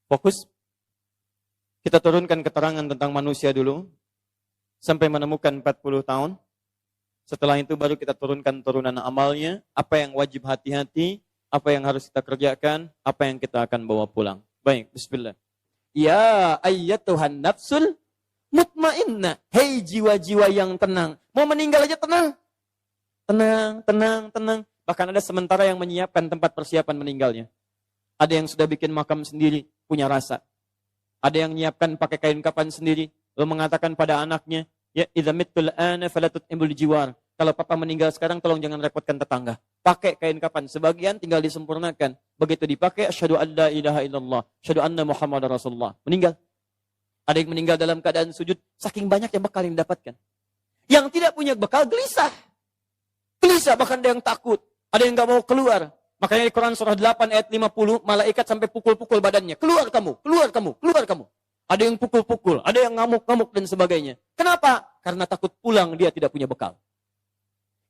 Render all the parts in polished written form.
Fokus. Kita turunkan keterangan tentang manusia dulu. Sampai menemukan 40 tahun. Setelah itu baru kita turunkan turunan amalnya. Apa yang wajib hati-hati. Apa yang harus kita kerjakan. Apa yang kita akan bawa pulang. Baik, bismillah. Ya ayyatuhan nafsul mutmainnah. Hei jiwa-jiwa yang tenang. Mau meninggal aja tenang. Tenang, tenang, tenang. Bahkan ada sementara yang menyiapkan tempat persiapan meninggalnya. Ada yang sudah bikin makam sendiri, punya rasa. Ada yang menyiapkan pakai kain kafan sendiri, lalu mengatakan pada anaknya, ya idza mittul ana fala tut'imul jiwar. Kalau papa meninggal sekarang tolong jangan repotkan tetangga. Pakai kain kafan, sebagian tinggal disempurnakan. Begitu dipakai, asyhadu an la ilaha illallah, asyhadu anna muhammadar rasulullah. Meninggal. Ada yang meninggal dalam keadaan sujud, saking banyak yang bekal yang didapatkan. Yang tidak punya bekal gelisah. Gelisah, bahkan ada yang takut. Ada yang gak mau keluar. Makanya di Quran surah 8 ayat 50, malaikat sampai pukul-pukul badannya. Keluar kamu, keluar kamu, keluar kamu. Ada yang pukul-pukul, ada yang ngamuk-ngamuk dan sebagainya. Kenapa? Karena takut pulang dia tidak punya bekal.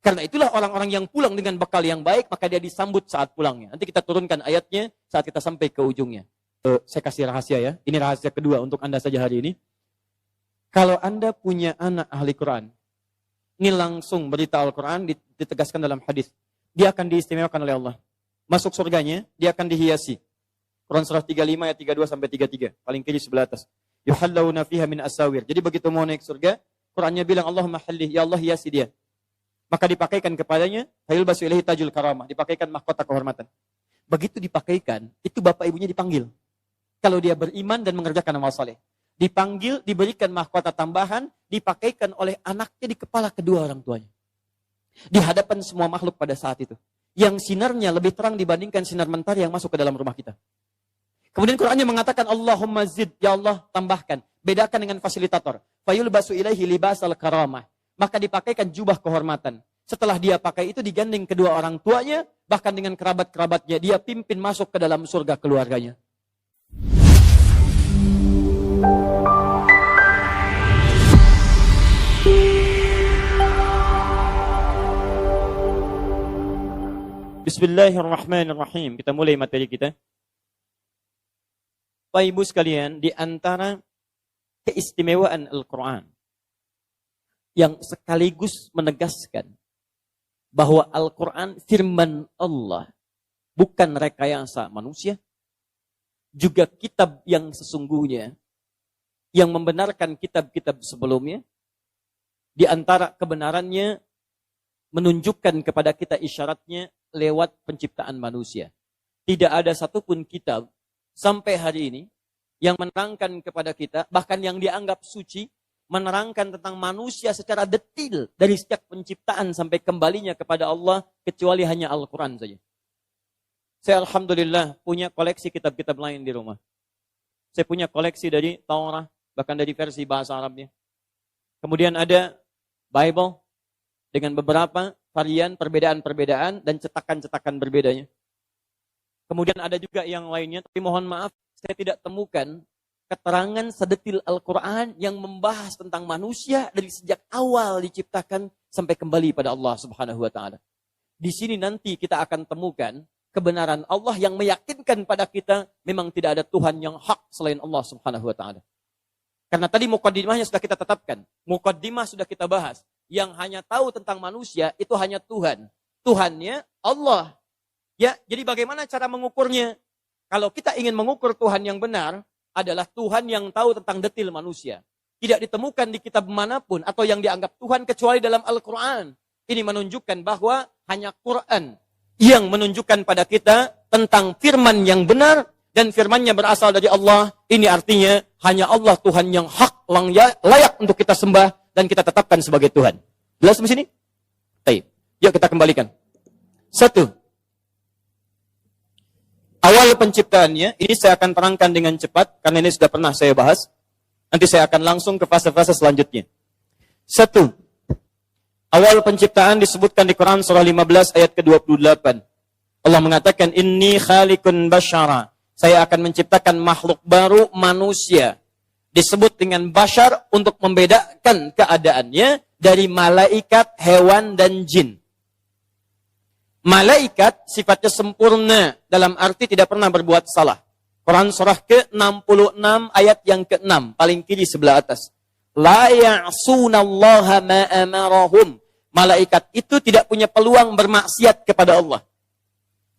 Karena itulah orang-orang yang pulang dengan bekal yang baik, maka dia disambut saat pulangnya. Nanti kita turunkan ayatnya saat kita sampai ke ujungnya. Saya kasih rahasia ya. Ini rahasia kedua untuk Anda saja hari ini. Kalau Anda punya anak ahli Quran, ini langsung berita Al-Quran ditegaskan dalam hadis. Dia akan diistimewakan oleh Allah. Masuk surganya, dia akan dihiasi. Quran surah 35 ayat 32 sampai 33. Paling kiri sebelah atas. Yuhallawna fiha min asawir. Jadi begitu mau naik surga, Qurannya bilang Allahumma hallih, ya Allah hiasi dia. Maka dipakaikan kepadanya, fayulbasu ilaihi tajul karamah. Dipakaikan mahkota kehormatan. Begitu dipakaikan, itu bapak ibunya dipanggil. Kalau dia beriman dan mengerjakan amal saleh. Dipanggil, diberikan mahkota tambahan, dipakaikan oleh anaknya di kepala kedua orang tuanya. Di hadapan semua makhluk pada saat itu. Yang sinarnya lebih terang dibandingkan sinar mentari yang masuk ke dalam rumah kita. Kemudian Qurannya mengatakan, Allahumma zid, ya Allah tambahkan. Bedakan dengan fasilitator. Fayulbasu ilaihi libasal karamah. Maka dipakaikan jubah kehormatan. Setelah dia pakai itu digandeng kedua orang tuanya, bahkan dengan kerabat-kerabatnya, dia pimpin masuk ke dalam surga keluarganya. Bismillahirrahmanirrahim. Kita mulai materi kita. Bapak Ibu sekalian, di antara keistimewaan Al-Quran yang sekaligus menegaskan bahwa Al-Quran firman Allah, bukan rekayasa manusia, juga kitab yang sesungguhnya, yang membenarkan kitab-kitab sebelumnya, di antara kebenarannya menunjukkan kepada kita isyaratnya lewat penciptaan manusia. Tidak ada satupun kitab sampai hari ini yang menerangkan kepada kita, bahkan yang dianggap suci, menerangkan tentang manusia secara detil dari sejak penciptaan sampai kembalinya kepada Allah, kecuali hanya Al-Quran saja. Saya alhamdulillah punya koleksi kitab-kitab lain di rumah. Saya punya koleksi dari Taurah, bahkan dari versi bahasa Arabnya. Kemudian ada Bible dengan beberapa varian perbedaan-perbedaan dan cetakan-cetakan berbedanya. Kemudian ada juga yang lainnya, tapi mohon maaf, saya tidak temukan keterangan sedetil Al-Quran yang membahas tentang manusia dari sejak awal diciptakan sampai kembali pada Allah Subhanahu wa Ta'ala. Di sini nanti kita akan temukan kebenaran Allah yang meyakinkan pada kita memang tidak ada Tuhan yang hak selain Allah Subhanahu wa Ta'ala. Karena tadi mukaddimahnya sudah kita tetapkan, mukaddimah sudah kita bahas. Yang hanya tahu tentang manusia itu hanya Tuhan. Tuhannya Allah. Ya, jadi bagaimana cara mengukurnya? Kalau kita ingin mengukur Tuhan yang benar, adalah Tuhan yang tahu tentang detil manusia. Tidak ditemukan di kitab manapun atau yang dianggap Tuhan kecuali dalam Al-Quran. Ini menunjukkan bahwa hanya Quran yang menunjukkan pada kita tentang firman yang benar dan firmannya berasal dari Allah. Ini artinya hanya Allah Tuhan yang hak, layak untuk kita sembah dan kita tetapkan sebagai Tuhan. Jelas di sini? Baik. Yuk kita kembalikan. 1. Awal penciptaannya, ini saya akan terangkan dengan cepat karena ini sudah pernah saya bahas. Nanti saya akan langsung ke fase-fase selanjutnya. 1. Awal penciptaan disebutkan di Quran surah 15 ayat ke-28. Allah mengatakan, Inni khaliqun basyara. Saya akan menciptakan makhluk baru, manusia. Disebut dengan bashar untuk membedakan keadaannya dari malaikat, hewan, dan jin. Malaikat sifatnya sempurna dalam arti tidak pernah berbuat salah. Quran surah ke-66 ayat yang ke-6, paling kiri sebelah atas. La ya'sunallaha ma amarahum. Malaikat itu tidak punya peluang bermaksiat kepada Allah.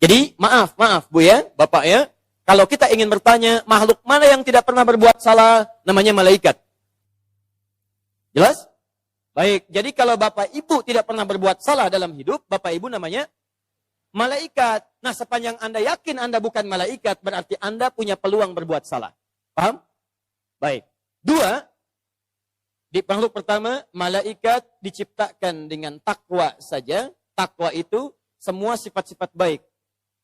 Jadi, maaf Bu ya, Bapak ya. Kalau kita ingin bertanya, makhluk mana yang tidak pernah berbuat salah, namanya malaikat. Jelas? Baik, jadi kalau Bapak Ibu tidak pernah berbuat salah dalam hidup, Bapak Ibu namanya malaikat. Nah, sepanjang Anda yakin Anda bukan malaikat, berarti Anda punya peluang berbuat salah. Paham? Baik. 2, di makhluk pertama, malaikat diciptakan dengan takwa saja. Takwa itu semua sifat-sifat baik.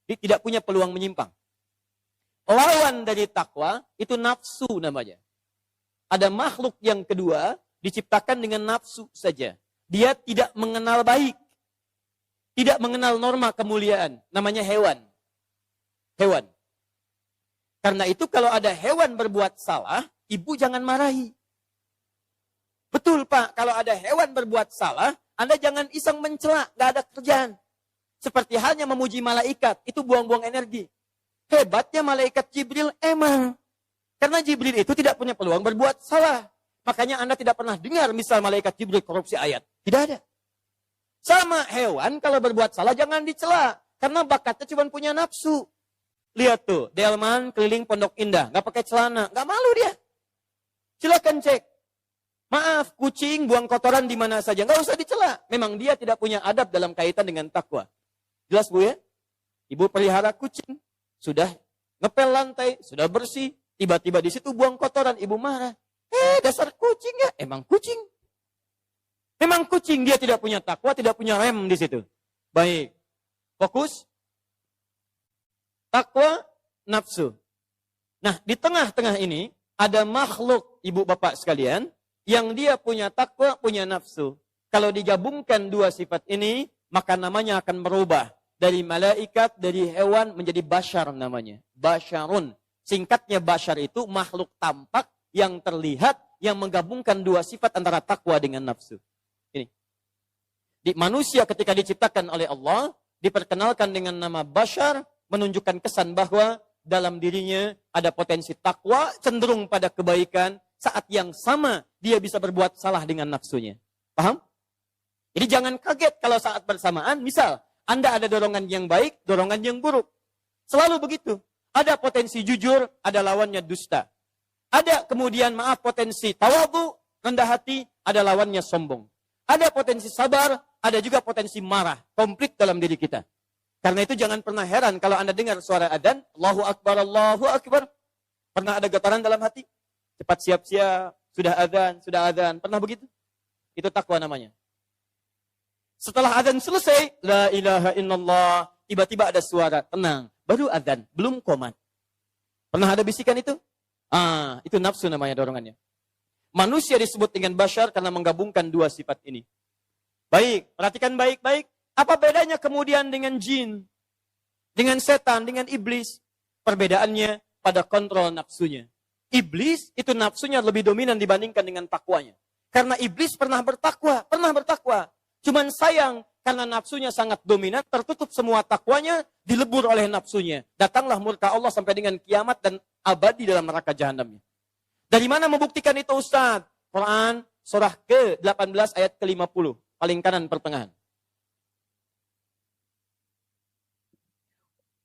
Dia tidak punya peluang menyimpang. Lawan dari takwa, itu nafsu namanya. Ada makhluk yang kedua, diciptakan dengan nafsu saja. Dia tidak mengenal baik. Tidak mengenal norma kemuliaan. Namanya hewan. Hewan. Karena itu kalau ada hewan berbuat salah, ibu jangan marahi. Betul Pak, kalau ada hewan berbuat salah, Anda jangan iseng mencela, gak ada kerjaan. Seperti halnya memuji malaikat, itu buang-buang energi. Hebatnya malaikat Jibril emang. Karena Jibril itu tidak punya peluang berbuat salah. Makanya Anda tidak pernah dengar misal malaikat Jibril korupsi ayat. Tidak ada. Sama hewan kalau berbuat salah jangan dicela. Karena bakatnya cuma punya nafsu. Lihat tuh, delman keliling Pondok Indah. Gak pakai celana. Gak malu dia. Silakan cek. Maaf, kucing buang kotoran di mana saja. Gak usah dicela. Memang dia tidak punya adab dalam kaitan dengan takwa. Jelas Bu ya? Ibu pelihara kucing. Sudah ngepel lantai. Sudah bersih. Tiba-tiba di situ buang kotoran. Ibu marah. Dasar kucing ya. Emang kucing. Memang kucing, dia tidak punya takwa, tidak punya rem di situ. Baik. Fokus. Takwa, nafsu. Nah, di tengah-tengah ini, ada makhluk, ibu bapak sekalian, yang dia punya takwa, punya nafsu. Kalau digabungkan dua sifat ini, maka namanya akan merubah. Dari malaikat, dari hewan, menjadi bashar namanya. Basharun. Singkatnya bashar itu makhluk tampak yang terlihat, yang menggabungkan dua sifat antara takwa dengan nafsu. Ini. Di manusia ketika diciptakan oleh Allah, diperkenalkan dengan nama bashar, menunjukkan kesan bahwa dalam dirinya ada potensi takwa, cenderung pada kebaikan, saat yang sama dia bisa berbuat salah dengan nafsunya. Paham? Jadi jangan kaget kalau saat bersamaan, misal Anda ada dorongan yang baik, dorongan yang buruk. Selalu begitu. Ada potensi jujur, ada lawannya dusta. Ada kemudian potensi tawadhu, rendah hati, ada lawannya sombong. Ada potensi sabar, ada juga potensi marah. Komplit dalam diri kita. Karena itu jangan pernah heran kalau Anda dengar suara adzan, Allahu Akbar, Allahu Akbar. Pernah ada getaran dalam hati? Cepat siap-siap, sudah adzan. Pernah begitu? Itu takwa namanya. Setelah adzan selesai, la ilaha illallah, tiba-tiba ada suara, tenang. Baru adzan, belum qomat. Pernah ada bisikan itu? Itu nafsu namanya dorongannya. Manusia disebut dengan bashar karena menggabungkan dua sifat ini. Baik, perhatikan baik-baik. Apa bedanya kemudian dengan jin? Dengan setan, dengan iblis? Perbedaannya pada kontrol nafsunya. Iblis itu nafsunya lebih dominan dibandingkan dengan takwanya. Karena iblis pernah bertakwa. Cuman sayang, karena nafsunya sangat dominan, tertutup semua takwanya, dilebur oleh nafsunya. Datanglah murka Allah sampai dengan kiamat dan abadi dalam neraka jahanamnya. Dari mana membuktikan itu Ustaz? Quran surah ke-18 ayat ke-50. Paling kanan pertengahan.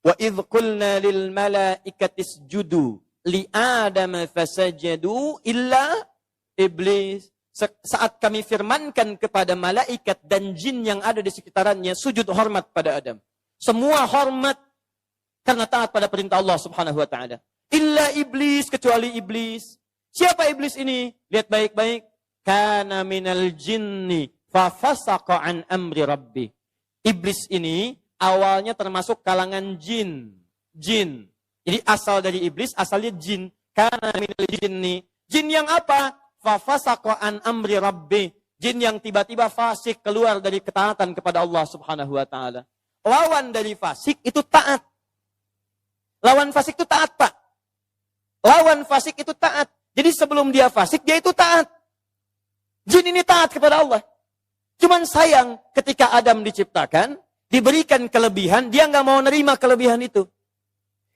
Wa idh qulna lil malaikati isjudu li adama fasajadu illa iblis. Saat kami firmankan kepada malaikat dan jin yang ada di sekitarannya, sujud hormat pada Adam. Semua hormat karena taat pada perintah Allah Subhanahu wa taala. Illa iblis, kecuali iblis. Siapa iblis ini? Lihat baik-baik. Kana minal jinni fa fasaqa an amri rabbi. Iblis ini awalnya termasuk kalangan jin. Jin. Jadi asal dari iblis, asalnya jin. Kana minal jinni. Jin yang apa? Fa fasaqa an amri rabbi. Jin yang tiba-tiba fasik keluar dari ketaatan kepada Allah Subhanahu wa taala. Lawan dari fasik itu taat. Lawan fasik itu taat, Pak. Lawan fasik itu taat. Jadi sebelum dia fasik, dia itu taat. Jin ini taat kepada Allah. Cuman sayang, ketika Adam diciptakan, diberikan kelebihan, dia nggak mau nerima kelebihan itu.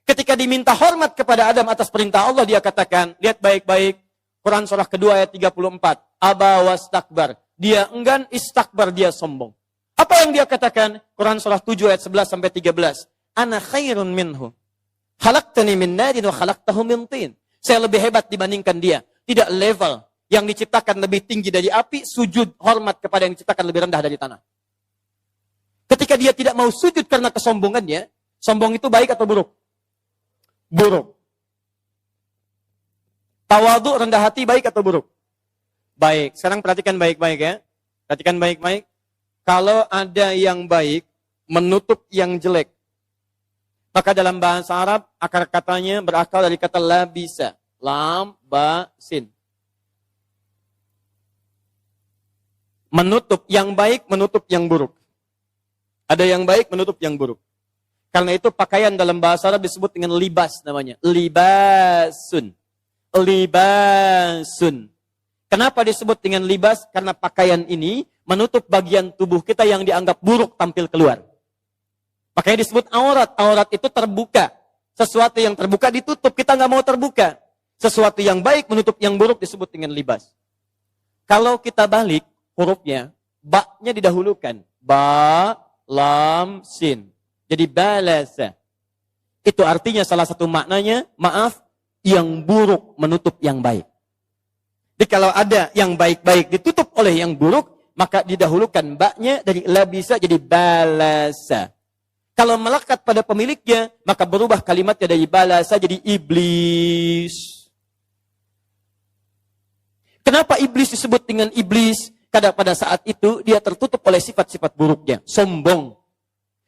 Ketika diminta hormat kepada Adam atas perintah Allah, dia katakan, lihat baik-baik, Quran surah kedua ayat 34, aba wastakbar, dia enggan, istakbar, dia sombong. Apa yang dia katakan? Quran surah 7 ayat 11 sampai 13, ana khairun minhu, khalaqtani min narin wa khalaqtahu min tin. Saya lebih hebat dibandingkan dia. Tidak level yang diciptakan lebih tinggi dari api, sujud hormat kepada yang diciptakan lebih rendah dari tanah. Ketika dia tidak mau sujud karena kesombongannya, sombong itu baik atau buruk? Buruk. Tawadhu, rendah hati, baik atau buruk? Baik. Sekarang perhatikan baik-baik ya. Perhatikan baik-baik. Kalau ada yang baik, menutup yang jelek. Maka dalam bahasa Arab, akar katanya berakal dari kata labisa. Lam, ba, sin. Menutup yang baik, menutup yang buruk. Ada yang baik, menutup yang buruk. Karena itu pakaian dalam bahasa Arab disebut dengan libas namanya. Libasun. Libasun. Kenapa disebut dengan libas? Karena pakaian ini menutup bagian tubuh kita yang dianggap buruk tampil keluar. Makanya disebut aurat. Aurat itu terbuka. Sesuatu yang terbuka ditutup. Kita nggak mau terbuka. Sesuatu yang baik menutup yang buruk disebut dengan libas. Kalau kita balik hurufnya, ba-nya didahulukan. Ba, lam, sin. Jadi balasa. Itu artinya salah satu maknanya, maaf, yang buruk menutup yang baik. Jadi kalau ada yang baik-baik ditutup oleh yang buruk, maka didahulukan ba-nya dari labisa jadi balasa. Kalau melekat pada pemiliknya, maka berubah kalimatnya dari balasa jadi iblis. Kenapa iblis disebut dengan iblis? Karena pada saat itu dia tertutup oleh sifat-sifat buruknya, sombong.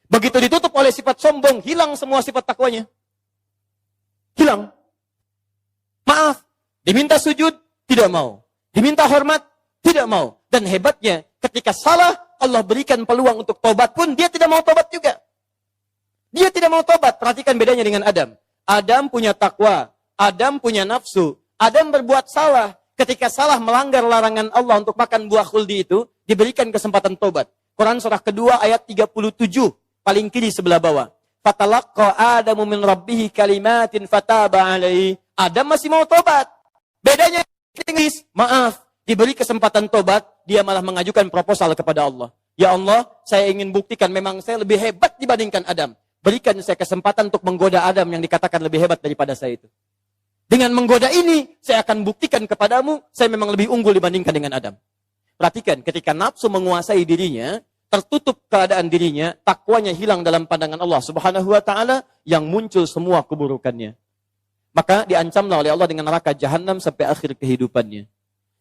Begitu ditutup oleh sifat sombong, hilang semua sifat takwanya. Hilang. Maaf, diminta sujud, tidak mau. Diminta hormat, tidak mau. Dan hebatnya, ketika salah, Allah berikan peluang untuk tobat pun, dia tidak mau tobat juga. Dia tidak mau tobat. Perhatikan bedanya dengan Adam. Adam punya takwa. Adam punya nafsu. Adam berbuat salah. Ketika salah melanggar larangan Allah untuk makan buah khuldi itu, diberikan kesempatan tobat. Quran surah kedua ayat 37. Paling kiri sebelah bawah. Fatalaqqa Adamu min rabbihi kalimatin fataba alaihi. Adam masih mau tobat. Bedanya Inggris, maaf, diberi kesempatan tobat, dia malah mengajukan proposal kepada Allah. Ya Allah, saya ingin buktikan memang saya lebih hebat dibandingkan Adam. Berikan saya kesempatan untuk menggoda Adam yang dikatakan lebih hebat daripada saya itu. Dengan menggoda ini, saya akan buktikan kepadamu, saya memang lebih unggul dibandingkan dengan Adam. Perhatikan, ketika nafsu menguasai dirinya, tertutup keadaan dirinya, takwanya hilang dalam pandangan Allah Subhanahu wa ta'ala, yang muncul semua keburukannya. Maka diancamlah oleh Allah dengan neraka jahanam sampai akhir kehidupannya.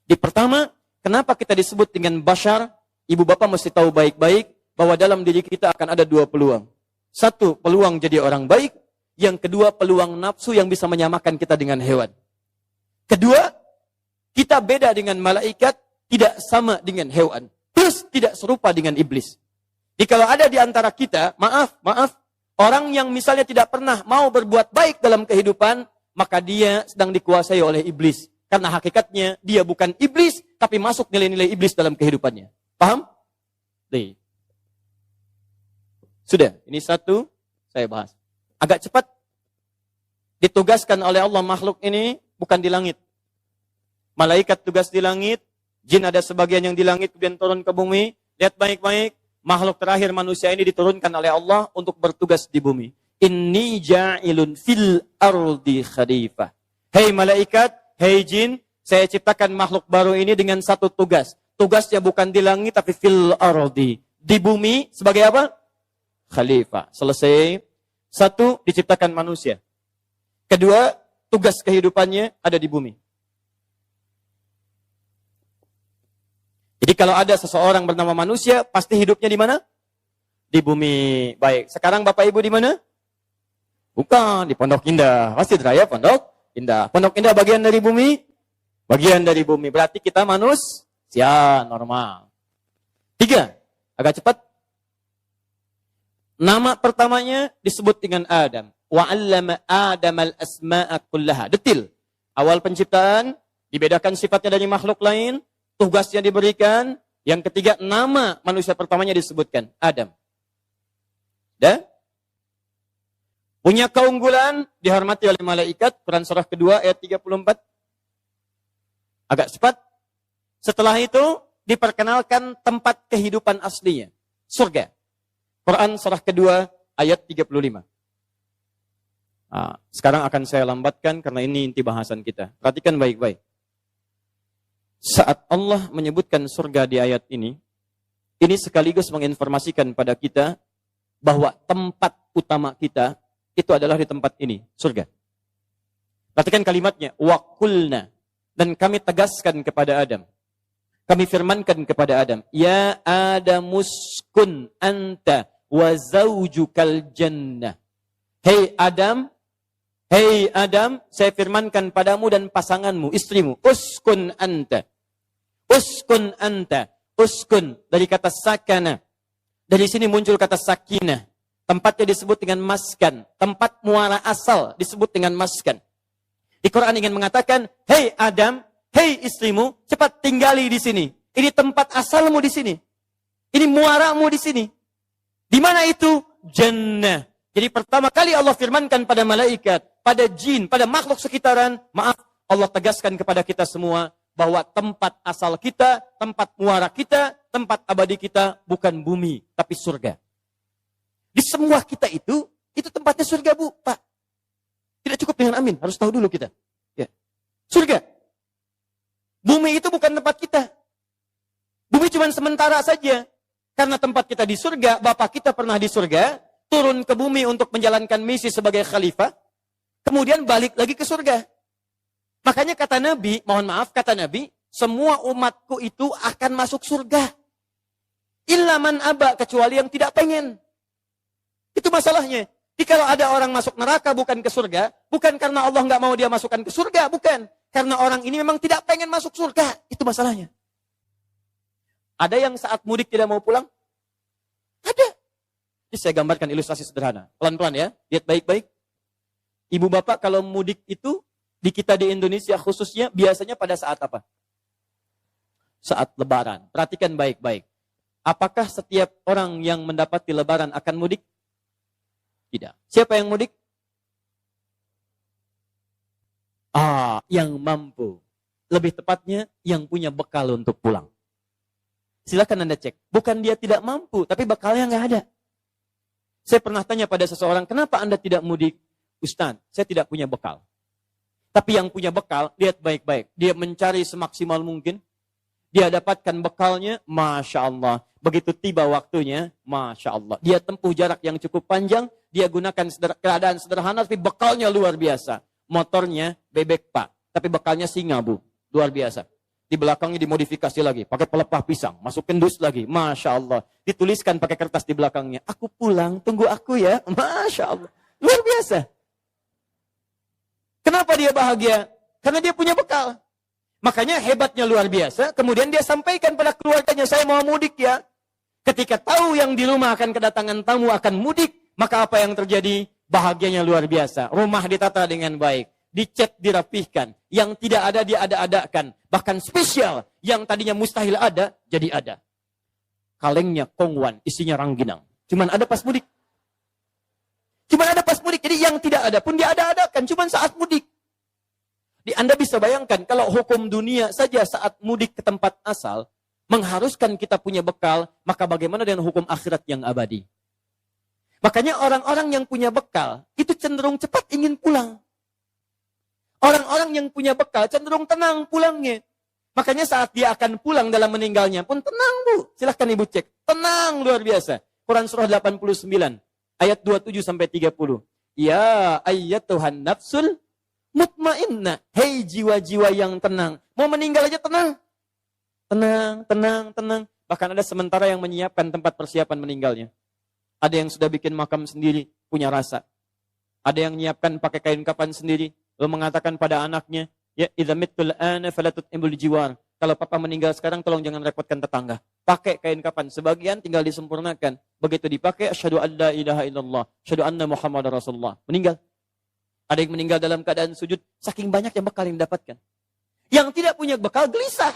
Di pertama, kenapa kita disebut dengan bashar? Ibu bapak mesti tahu baik-baik bahwa dalam diri kita akan ada dua peluang. Satu, peluang jadi orang baik. Yang kedua, peluang nafsu yang bisa menyamakan kita dengan hewan. Kedua, kita beda dengan malaikat, tidak sama dengan hewan. Terus tidak serupa dengan iblis. Jadi kalau ada di antara kita, maaf, orang yang misalnya tidak pernah mau berbuat baik dalam kehidupan, maka dia sedang dikuasai oleh iblis. Karena hakikatnya dia bukan iblis, tapi masuk nilai-nilai iblis dalam kehidupannya. Paham? Nih. Sudah, ini satu saya bahas. Agak cepat. Ditugaskan oleh Allah makhluk ini bukan di langit. Malaikat tugas di langit, jin ada sebagian yang di langit kemudian turun ke bumi. Lihat baik-baik, makhluk terakhir manusia ini diturunkan oleh Allah untuk bertugas di bumi. Inni ja'ilun fil ardi khalifah. Hei malaikat, hei jin, saya ciptakan makhluk baru ini dengan satu tugas. Tugasnya bukan di langit tapi fil ardi. Di bumi sebagai apa? Khalifah. Selesai. Satu, diciptakan manusia. Kedua, tugas kehidupannya ada di bumi. Jadi kalau ada seseorang bernama manusia, pasti hidupnya di mana? Di bumi. Baik, sekarang Bapak Ibu di mana? Bukan, di Pondok Indah. Masjid Raya Pondok Indah. Pondok Indah bagian dari bumi? Bagian dari bumi. Berarti kita manusia normal. Tiga, agak cepat. Nama pertamanya disebut dengan Adam. Wa'allama Adam al-asma'a kullaha. Detil. Awal penciptaan, dibedakan sifatnya dari makhluk lain, tugasnya diberikan. Yang ketiga, nama manusia pertamanya disebutkan, Adam. Dah? Punya keunggulan, dihormati oleh malaikat. Quran surah kedua ayat 34. Agak cepat. Setelah itu, diperkenalkan tempat kehidupan aslinya. Surga. Quran surah kedua ayat 35. Nah, sekarang akan saya lambatkan karena ini inti bahasan kita. Perhatikan baik-baik. Saat Allah menyebutkan surga di ayat ini sekaligus menginformasikan pada kita bahwa tempat utama kita itu adalah di tempat ini, surga. Perhatikan kalimatnya, waqulna, dan kami tegaskan kepada Adam. Kami firmankan kepada Adam, ya Adamuskun anta wa zaujukal jannah. Hei Adam, saya firmankan padamu dan pasanganmu, istrimu, uskun anta. Uskun anta. Uskun dari kata sakana. Dari sini muncul kata sakinah. Tempatnya disebut dengan maskan. Tempat muara asal disebut dengan maskan. Di Quran ingin mengatakan, hei Adam, hei istrimu, cepat tinggali di sini. Ini tempat asalmu di sini. Ini muaramu di sini. Di mana itu? Jannah. Jadi pertama kali Allah firmankan pada malaikat, pada jin, pada makhluk sekitaran, maaf, Allah tegaskan kepada kita semua bahwa tempat asal kita, tempat muara kita, tempat abadi kita bukan bumi, tapi surga. Di semua kita itu tempatnya surga, Bu, Pak. Tidak cukup dengan amin, harus tahu dulu kita. Ya. Surga. Bumi itu bukan tempat kita. Bumi cuma sementara saja. Karena tempat kita di surga, Bapak kita pernah di surga, turun ke bumi untuk menjalankan misi sebagai khalifah, kemudian balik lagi ke surga. Makanya kata Nabi, mohon maaf, kata Nabi, semua umatku itu akan masuk surga. Illa man aba, kecuali yang tidak pengen. Itu masalahnya. Jadi kalau ada orang masuk neraka bukan ke surga, bukan karena Allah nggak mau dia masukkan ke surga, bukan. Karena orang ini memang tidak pengen masuk surga. Itu masalahnya. Ada yang saat mudik tidak mau pulang? Ada. Jadi saya gambarkan ilustrasi sederhana. Pelan-pelan ya, lihat baik-baik. Ibu bapak kalau mudik itu, di kita di Indonesia khususnya, biasanya pada saat apa? Saat lebaran. Perhatikan baik-baik. Apakah setiap orang yang mendapati lebaran akan mudik? Tidak. Siapa yang mudik? Yang mampu. Lebih tepatnya, yang punya bekal untuk pulang. Silakan Anda cek. Bukan dia tidak mampu, tapi bekalnya nggak ada. Saya pernah tanya pada seseorang, kenapa Anda tidak mudik? Ustaz, saya tidak punya bekal. Tapi yang punya bekal, lihat baik-baik. Dia mencari semaksimal mungkin. Dia dapatkan bekalnya, Masya Allah. Begitu tiba waktunya, Masya Allah. Dia tempuh jarak yang cukup panjang. Dia gunakan keadaan sederhana, tapi bekalnya luar biasa. Motornya bebek Pak. Tapi bekalnya singa, Bu. Luar biasa. Di belakangnya dimodifikasi lagi. Pakai pelepah pisang. Masukin dus lagi. Masya Allah. Dituliskan pakai kertas di belakangnya. Aku pulang, tunggu aku ya. Masya Allah. Luar biasa. Kenapa dia bahagia? Karena dia punya bekal. Makanya hebatnya luar biasa. Kemudian dia sampaikan pada keluarganya, saya mau mudik ya. Ketika tahu yang di rumah akan kedatangan tamu akan mudik, maka apa yang terjadi? Bahagianya luar biasa. Rumah ditata dengan baik. Dicat, dirapihkan. Yang tidak ada, dia ada-adakan. Bahkan spesial. Yang tadinya mustahil ada, jadi ada. Kalengnya kongwan, isinya rangginang. Cuman ada pas mudik. Cuman ada pas mudik. Jadi yang tidak ada pun dia ada-adakan. Cuman saat mudik. Anda bisa bayangkan, kalau hukum dunia saja saat mudik ke tempat asal, mengharuskan kita punya bekal, maka bagaimana dengan hukum akhirat yang abadi? Makanya orang-orang yang punya bekal, itu cenderung cepat ingin pulang. Orang-orang yang punya bekal cenderung tenang pulangnya. Makanya saat dia akan pulang dalam meninggalnya pun tenang, Bu. Silahkan Ibu cek. Tenang luar biasa. Quran surah 89 ayat 27 sampai 30. Ya ayyatuhan nafsul mutmainnah. Hei jiwa-jiwa yang tenang. Mau meninggal aja tenang. Tenang, tenang, tenang. Bahkan ada sementara yang menyiapkan tempat persiapan meninggalnya. Ada yang sudah bikin makam sendiri, punya rasa. Ada yang menyiapkan pakai kain kafan sendiri. Lalu mengatakan pada anaknya, ya idza mittul ana fala tut'imul jiwar. Kalau papa meninggal sekarang tolong jangan repotkan tetangga. Pakai kain kafan, sebagian tinggal disempurnakan. Begitu dipakai asyhadu an la ilaha illallah, asyhadu anna muhammadar rasulullah. Meninggal. Ada yang meninggal dalam keadaan sujud, saking banyak yang bekal yang didapatkan. Yang tidak punya bekal gelisah.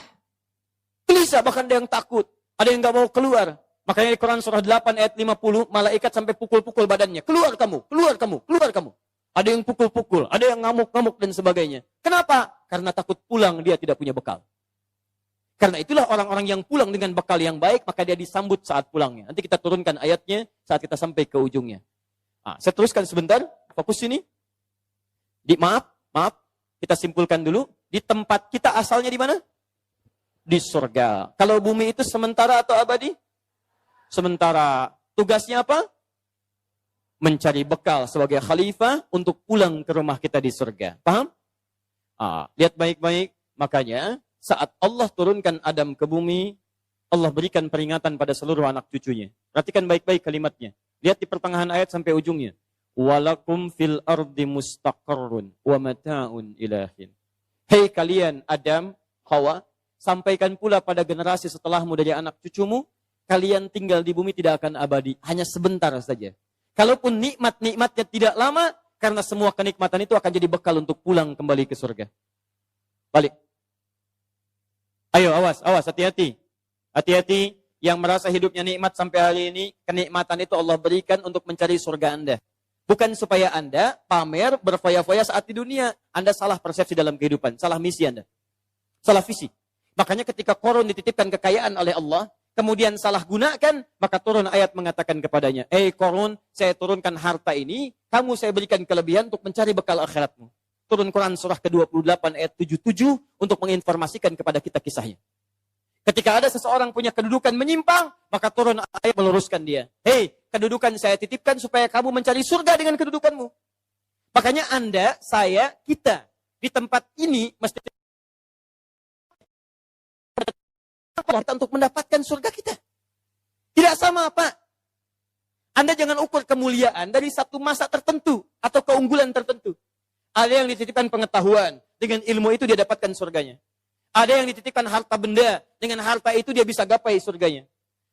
Gelisah, bahkan ada yang takut, ada yang enggak mau keluar. Makanya di Quran surah 8 ayat 50, malaikat sampai pukul-pukul badannya. Keluar kamu, keluar kamu, keluar kamu. Ada yang pukul-pukul, ada yang ngamuk-ngamuk dan sebagainya. Kenapa? Karena takut pulang dia tidak punya bekal. Karena itulah orang-orang yang pulang dengan bekal yang baik, maka dia disambut saat pulangnya. Nanti kita turunkan ayatnya saat kita sampai ke ujungnya. Nah, saya teruskan sebentar, fokus sini. Maaf, kita simpulkan dulu. Di tempat kita asalnya di mana? Di surga. Kalau bumi itu sementara atau abadi? Sementara. Tugasnya apa? Mencari bekal sebagai khalifah untuk pulang ke rumah kita di surga. Paham? Lihat baik-baik. Makanya saat Allah turunkan Adam ke bumi, Allah berikan peringatan pada seluruh anak cucunya. Perhatikan baik-baik kalimatnya. Lihat di pertengahan ayat sampai ujungnya. Walakum fil ardi mustaqarrun wa mata'un ilahin. Hei kalian Adam, Hawa, sampaikan pula pada generasi setelahmu dari anak cucumu, kalian tinggal di bumi tidak akan abadi, hanya sebentar saja. Kalaupun nikmat-nikmatnya tidak lama, karena semua kenikmatan itu akan jadi bekal untuk pulang kembali ke surga. Balik. Ayo, awas, hati-hati. Hati-hati yang merasa hidupnya nikmat sampai hari ini, kenikmatan itu Allah berikan untuk mencari surga Anda. Bukan supaya Anda pamer, berfoya-foya saat di dunia. Anda salah persepsi dalam kehidupan, salah misi Anda. Salah visi. Makanya ketika Qarun dititipkan kekayaan oleh Allah, kemudian salah gunakan, maka turun ayat mengatakan kepadanya, Qarun, saya turunkan harta ini, kamu saya berikan kelebihan untuk mencari bekal akhiratmu. Turun Quran surah ke-28 ayat 77 untuk menginformasikan kepada kita kisahnya. Ketika ada seseorang punya kedudukan menyimpang, maka turun ayat meluruskan dia. Kedudukan saya titipkan supaya kamu mencari surga dengan kedudukanmu. Makanya Anda, saya, kita di tempat ini mesti kita untuk mendapatkan surga kita. Tidak sama, Pak. Anda jangan ukur kemuliaan dari satu masa tertentu atau keunggulan tertentu. Ada yang dititipkan pengetahuan, dengan ilmu itu dia dapatkan surganya. Ada yang dititipkan harta benda, dengan harta itu dia bisa gapai surganya.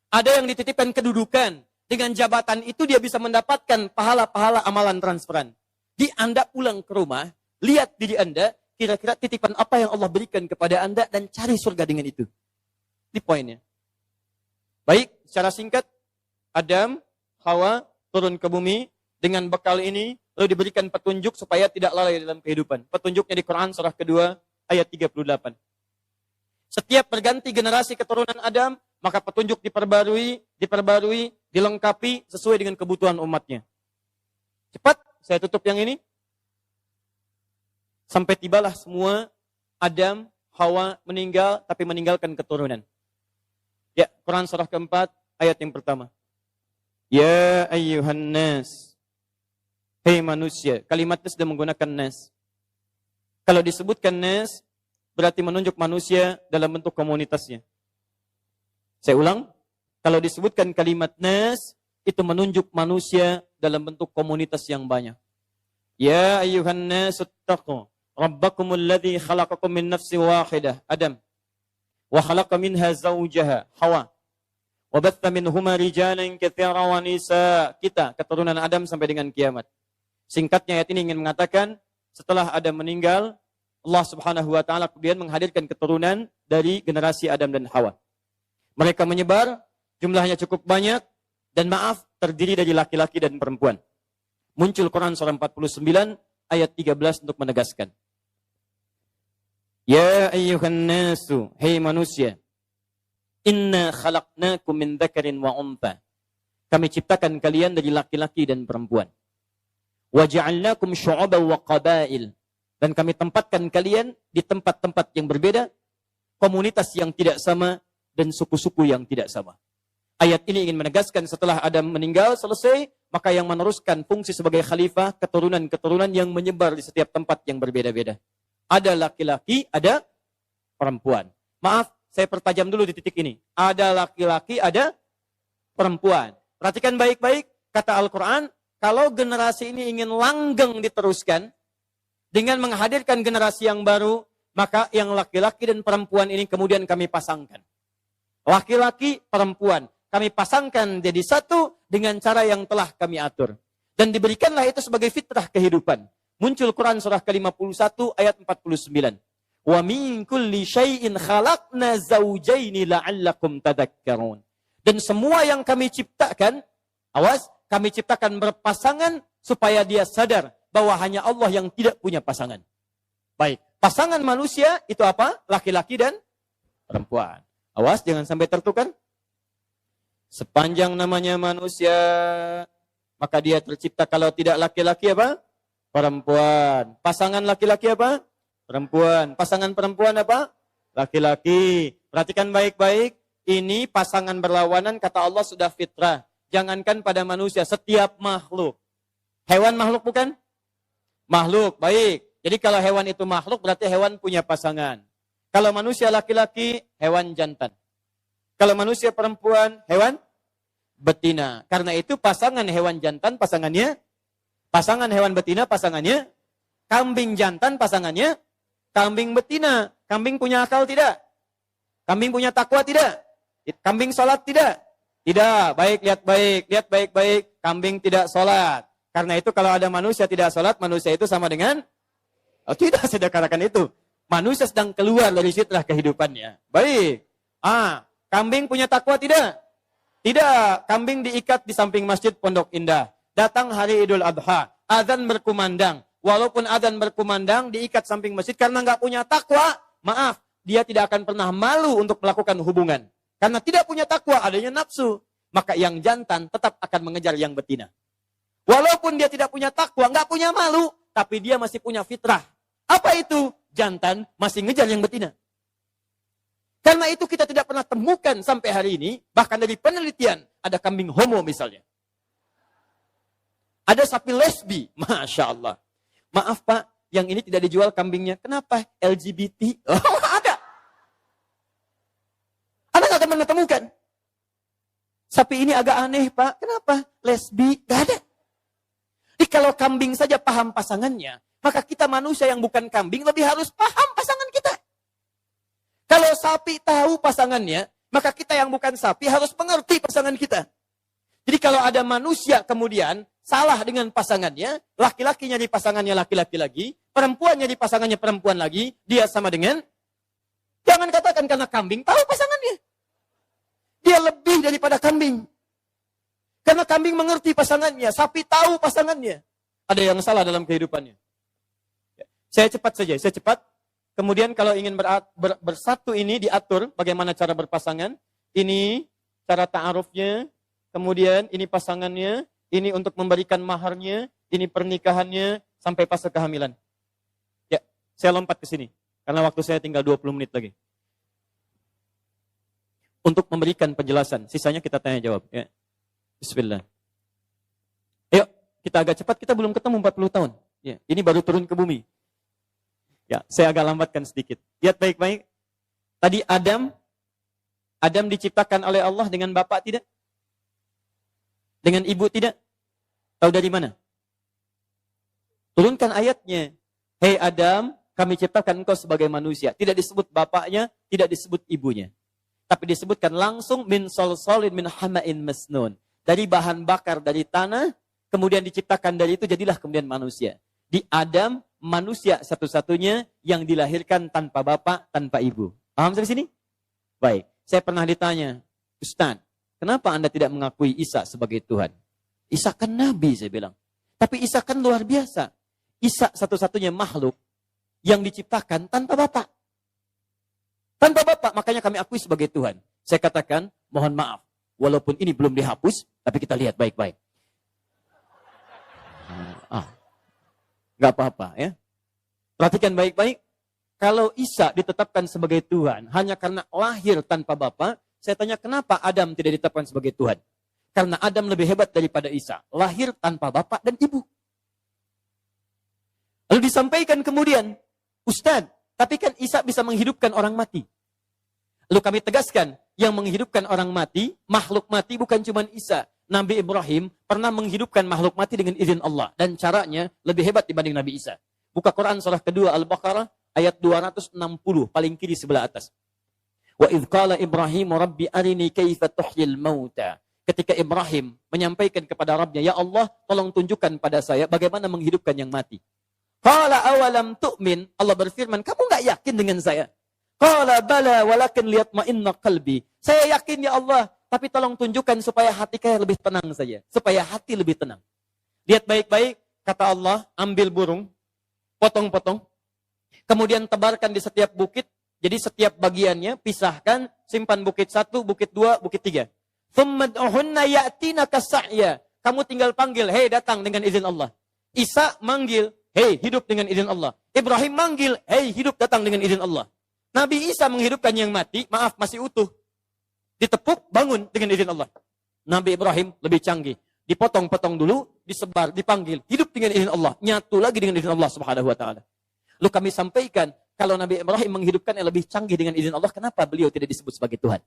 Ada yang dititipkan kedudukan, dengan jabatan itu dia bisa mendapatkan pahala-pahala amalan transferan. Di Anda pulang ke rumah, lihat diri Anda, kira-kira titipan apa yang Allah berikan kepada Anda dan cari surga dengan itu. Ini poinnya. Baik, secara singkat, Adam, Hawa turun ke bumi dengan bekal ini, lalu diberikan petunjuk supaya tidak lalai dalam kehidupan. Petunjuknya di Quran surah kedua ayat 38. Setiap berganti generasi keturunan Adam, maka petunjuk diperbarui, dilengkapi sesuai dengan kebutuhan umatnya. Cepat, saya tutup yang ini. Sampai tibalah semua Adam, Hawa meninggal, tapi meninggalkan keturunan. Ya, Quran surah keempat, ayat yang pertama. Ya ayyuhan nas. Hei manusia, kalimatnya sudah menggunakan nas. Kalau disebutkan nas, berarti menunjuk manusia dalam bentuk komunitasnya. Saya ulang, kalau disebutkan kalimat nas, itu menunjuk manusia dalam bentuk komunitas yang banyak. Ya ayyuhan nas, ittaqu rabbakumul ladzi khalaqakum min nafsin wahidah, Adam. Wa khalaqa minha zawjaha, Hawa. Wa batha minhuma rijalan katsiran wa nisaa, kita keturunan Adam sampai dengan kiamat. Singkatnya ayat ini ingin mengatakan, setelah Adam meninggal, Allah subhanahu wa ta'ala kemudian menghadirkan keturunan dari generasi Adam dan Hawa. Mereka menyebar, jumlahnya cukup banyak, dan maaf, terdiri dari laki-laki dan perempuan. Muncul Quran surah 49, ayat 13 untuk menegaskan. Ya ayyuhan nasu, hei manusia, inna khalaqnakum min dzakarin wa untha. Kami ciptakan kalian dari laki-laki dan perempuan. Wa ja'alnakum syu'uban wa qabail. Dan kami tempatkan kalian di tempat-tempat yang berbeda, komunitas yang tidak sama, dan suku-suku yang tidak sama. Ayat ini ingin menegaskan setelah Adam meninggal selesai, maka yang meneruskan fungsi sebagai khalifah, keturunan-keturunan yang menyebar di setiap tempat yang berbeda-beda. Ada laki-laki, ada perempuan. Maaf, saya pertajam dulu di titik ini. Ada laki-laki, ada perempuan. Perhatikan baik-baik, kata Al-Quran, kalau generasi ini ingin langgeng diteruskan, dengan menghadirkan generasi yang baru, maka yang laki-laki dan perempuan ini kemudian kami pasangkan. Laki-laki, perempuan. Kami pasangkan jadi satu dengan cara yang telah kami atur. Dan diberikanlah itu sebagai fitrah kehidupan. Muncul Quran surah ke-51 ayat 49. Wa min kulli syai'in khalaqna zawjaini la'allakum tadhakkarun. Dan semua yang kami ciptakan, awas, kami ciptakan berpasangan supaya dia sadar bahwa hanya Allah yang tidak punya pasangan. Baik, pasangan manusia itu apa? Laki-laki dan perempuan. Awas, jangan sampai tertukar. Sepanjang namanya manusia, maka dia tercipta kalau tidak laki-laki apa? Perempuan. Pasangan laki-laki apa? Perempuan. Pasangan perempuan apa? Laki-laki. Perhatikan baik-baik. Ini pasangan berlawanan, kata Allah sudah fitrah. Jangankan pada manusia, setiap makhluk. Hewan makhluk bukan? Makhluk, baik. Jadi kalau hewan itu makhluk, berarti hewan punya pasangan. Kalau manusia laki-laki, hewan jantan. Kalau manusia perempuan, hewan betina. Karena itu pasangan hewan jantan, pasangannya. Pasangan hewan betina, pasangannya. Kambing jantan, pasangannya. Kambing betina. Kambing punya akal tidak? Kambing punya takwa tidak? Kambing sholat tidak? Tidak. Baik, lihat baik. Lihat baik-baik. Kambing tidak sholat. Karena itu kalau ada manusia tidak sholat, manusia itu sama dengan? Oh, tidak, saya katakan itu. Manusia sedang keluar dari fitrah kehidupannya. Baik. Kambing punya takwa tidak? Tidak. Kambing diikat di samping masjid Pondok Indah. Datang hari Idul Adha. Adzan berkumandang. Walaupun adzan berkumandang, diikat samping masjid karena nggak punya takwa. Maaf, dia tidak akan pernah malu untuk melakukan hubungan. Karena tidak punya takwa, adanya nafsu. Maka yang jantan tetap akan mengejar yang betina. Walaupun dia tidak punya takwa, nggak punya malu, tapi dia masih punya fitrah. Apa itu? Jantan masih ngejar yang betina. Karena itu kita tidak pernah temukan sampai hari ini, bahkan dari penelitian, ada kambing homo misalnya. Ada sapi lesbi, Masya Allah. Maaf Pak, yang ini tidak dijual kambingnya. Kenapa? LGBT. Oh, ada. Anda nggak akan menemukan. Sapi ini agak aneh Pak. Kenapa? Lesbi. Gak ada. Jadi kalau kambing saja paham pasangannya, maka kita manusia yang bukan kambing lebih harus paham pasangan kita. Kalau sapi tahu pasangannya, maka kita yang bukan sapi harus mengerti pasangan kita. Jadi kalau ada manusia kemudian salah dengan pasangannya, laki-laki nyari pasangannya laki-laki lagi, perempuan nyari pasangannya perempuan lagi, dia sama dengan, jangan katakan karena kambing tahu pasangannya. Dia lebih daripada kambing. Karena kambing mengerti pasangannya, sapi tahu pasangannya. Ada yang salah dalam kehidupannya. Saya cepat saja, saya cepat. Kemudian kalau ingin bersatu ini diatur bagaimana cara berpasangan. Ini cara ta'arufnya, kemudian ini pasangannya, ini untuk memberikan maharnya, ini pernikahannya, sampai fase kehamilan. Ya, saya lompat ke sini. Karena waktu saya tinggal 20 menit lagi. Untuk memberikan penjelasan, sisanya kita tanya jawab. Ya. Bismillah. Ayo, kita agak cepat, kita belum ketemu 40 tahun. Ya, ini baru turun ke bumi. Ya, saya agak lambatkan sedikit. Lihat baik-baik. Tadi Adam diciptakan oleh Allah dengan bapak tidak? Dengan ibu tidak? Tahu dari mana? Turunkan ayatnya. Hei Adam, kami ciptakan engkau sebagai manusia. Tidak disebut bapaknya, tidak disebut ibunya. Tapi disebutkan langsung min solsolin min hama'in masnun. Dari bahan bakar dari tanah, kemudian diciptakan dari itu jadilah kemudian manusia. Di Adam, manusia satu-satunya yang dilahirkan tanpa bapak, tanpa ibu. Paham sampai sini? Baik, saya pernah ditanya, Ustaz, kenapa Anda tidak mengakui Isa sebagai Tuhan? Isa kan Nabi, saya bilang. Tapi Isa kan luar biasa. Isa satu-satunya makhluk yang diciptakan tanpa bapak. Tanpa bapak, makanya kami akui sebagai Tuhan. Saya katakan, mohon maaf. Walaupun ini belum dihapus, tapi kita lihat baik-baik. Nggak apa-apa ya. Perhatikan baik-baik. Kalau Isa ditetapkan sebagai Tuhan hanya karena lahir tanpa bapa, saya tanya kenapa Adam tidak ditetapkan sebagai Tuhan? Karena Adam lebih hebat daripada Isa. Lahir tanpa bapak dan ibu. Lalu disampaikan kemudian, Ustaz, tapi kan Isa bisa menghidupkan orang mati. Lalu kami tegaskan, yang menghidupkan orang mati, makhluk mati bukan cuma Isa. Nabi Ibrahim pernah menghidupkan makhluk mati dengan izin Allah. Dan caranya lebih hebat dibanding Nabi Isa. Buka Quran surah kedua Al-Baqarah ayat 260 paling kiri sebelah atas. Wa idh qala Ibrahim rabbi arini kaifa tuhyil mauta. Ketika Ibrahim menyampaikan kepada Rabbnya, ya Allah tolong tunjukkan pada saya bagaimana menghidupkan yang mati. Qala awalam tu'min. Allah berfirman, kamu enggak yakin dengan saya? Qala bala walakin liyatma'inna qalbi. Saya yakin ya Allah, tapi tolong tunjukkan supaya hati kalian lebih tenang saja. Supaya hati lebih tenang. Lihat baik-baik, kata Allah, ambil burung, potong-potong, kemudian tebarkan di setiap bukit. Jadi setiap bagiannya, pisahkan, simpan bukit 1, bukit 2, bukit 3. Thummad'uhunna ya'tinaka sa'ya. Kamu tinggal panggil, hei datang dengan izin Allah. Isa manggil, hei hidup dengan izin Allah. Ibrahim manggil, hei hidup datang dengan izin Allah. Nabi Isa menghidupkan yang mati, maaf masih utuh. Ditepuk, bangun dengan izin Allah. Nabi Ibrahim lebih canggih. Dipotong-potong dulu, disebar, dipanggil, hidup dengan izin Allah. Nyatu lagi dengan izin Allah subhanahu wa ta'ala. Lalu kami sampaikan, kalau Nabi Ibrahim menghidupkan yang lebih canggih dengan izin Allah, kenapa beliau tidak disebut sebagai Tuhan?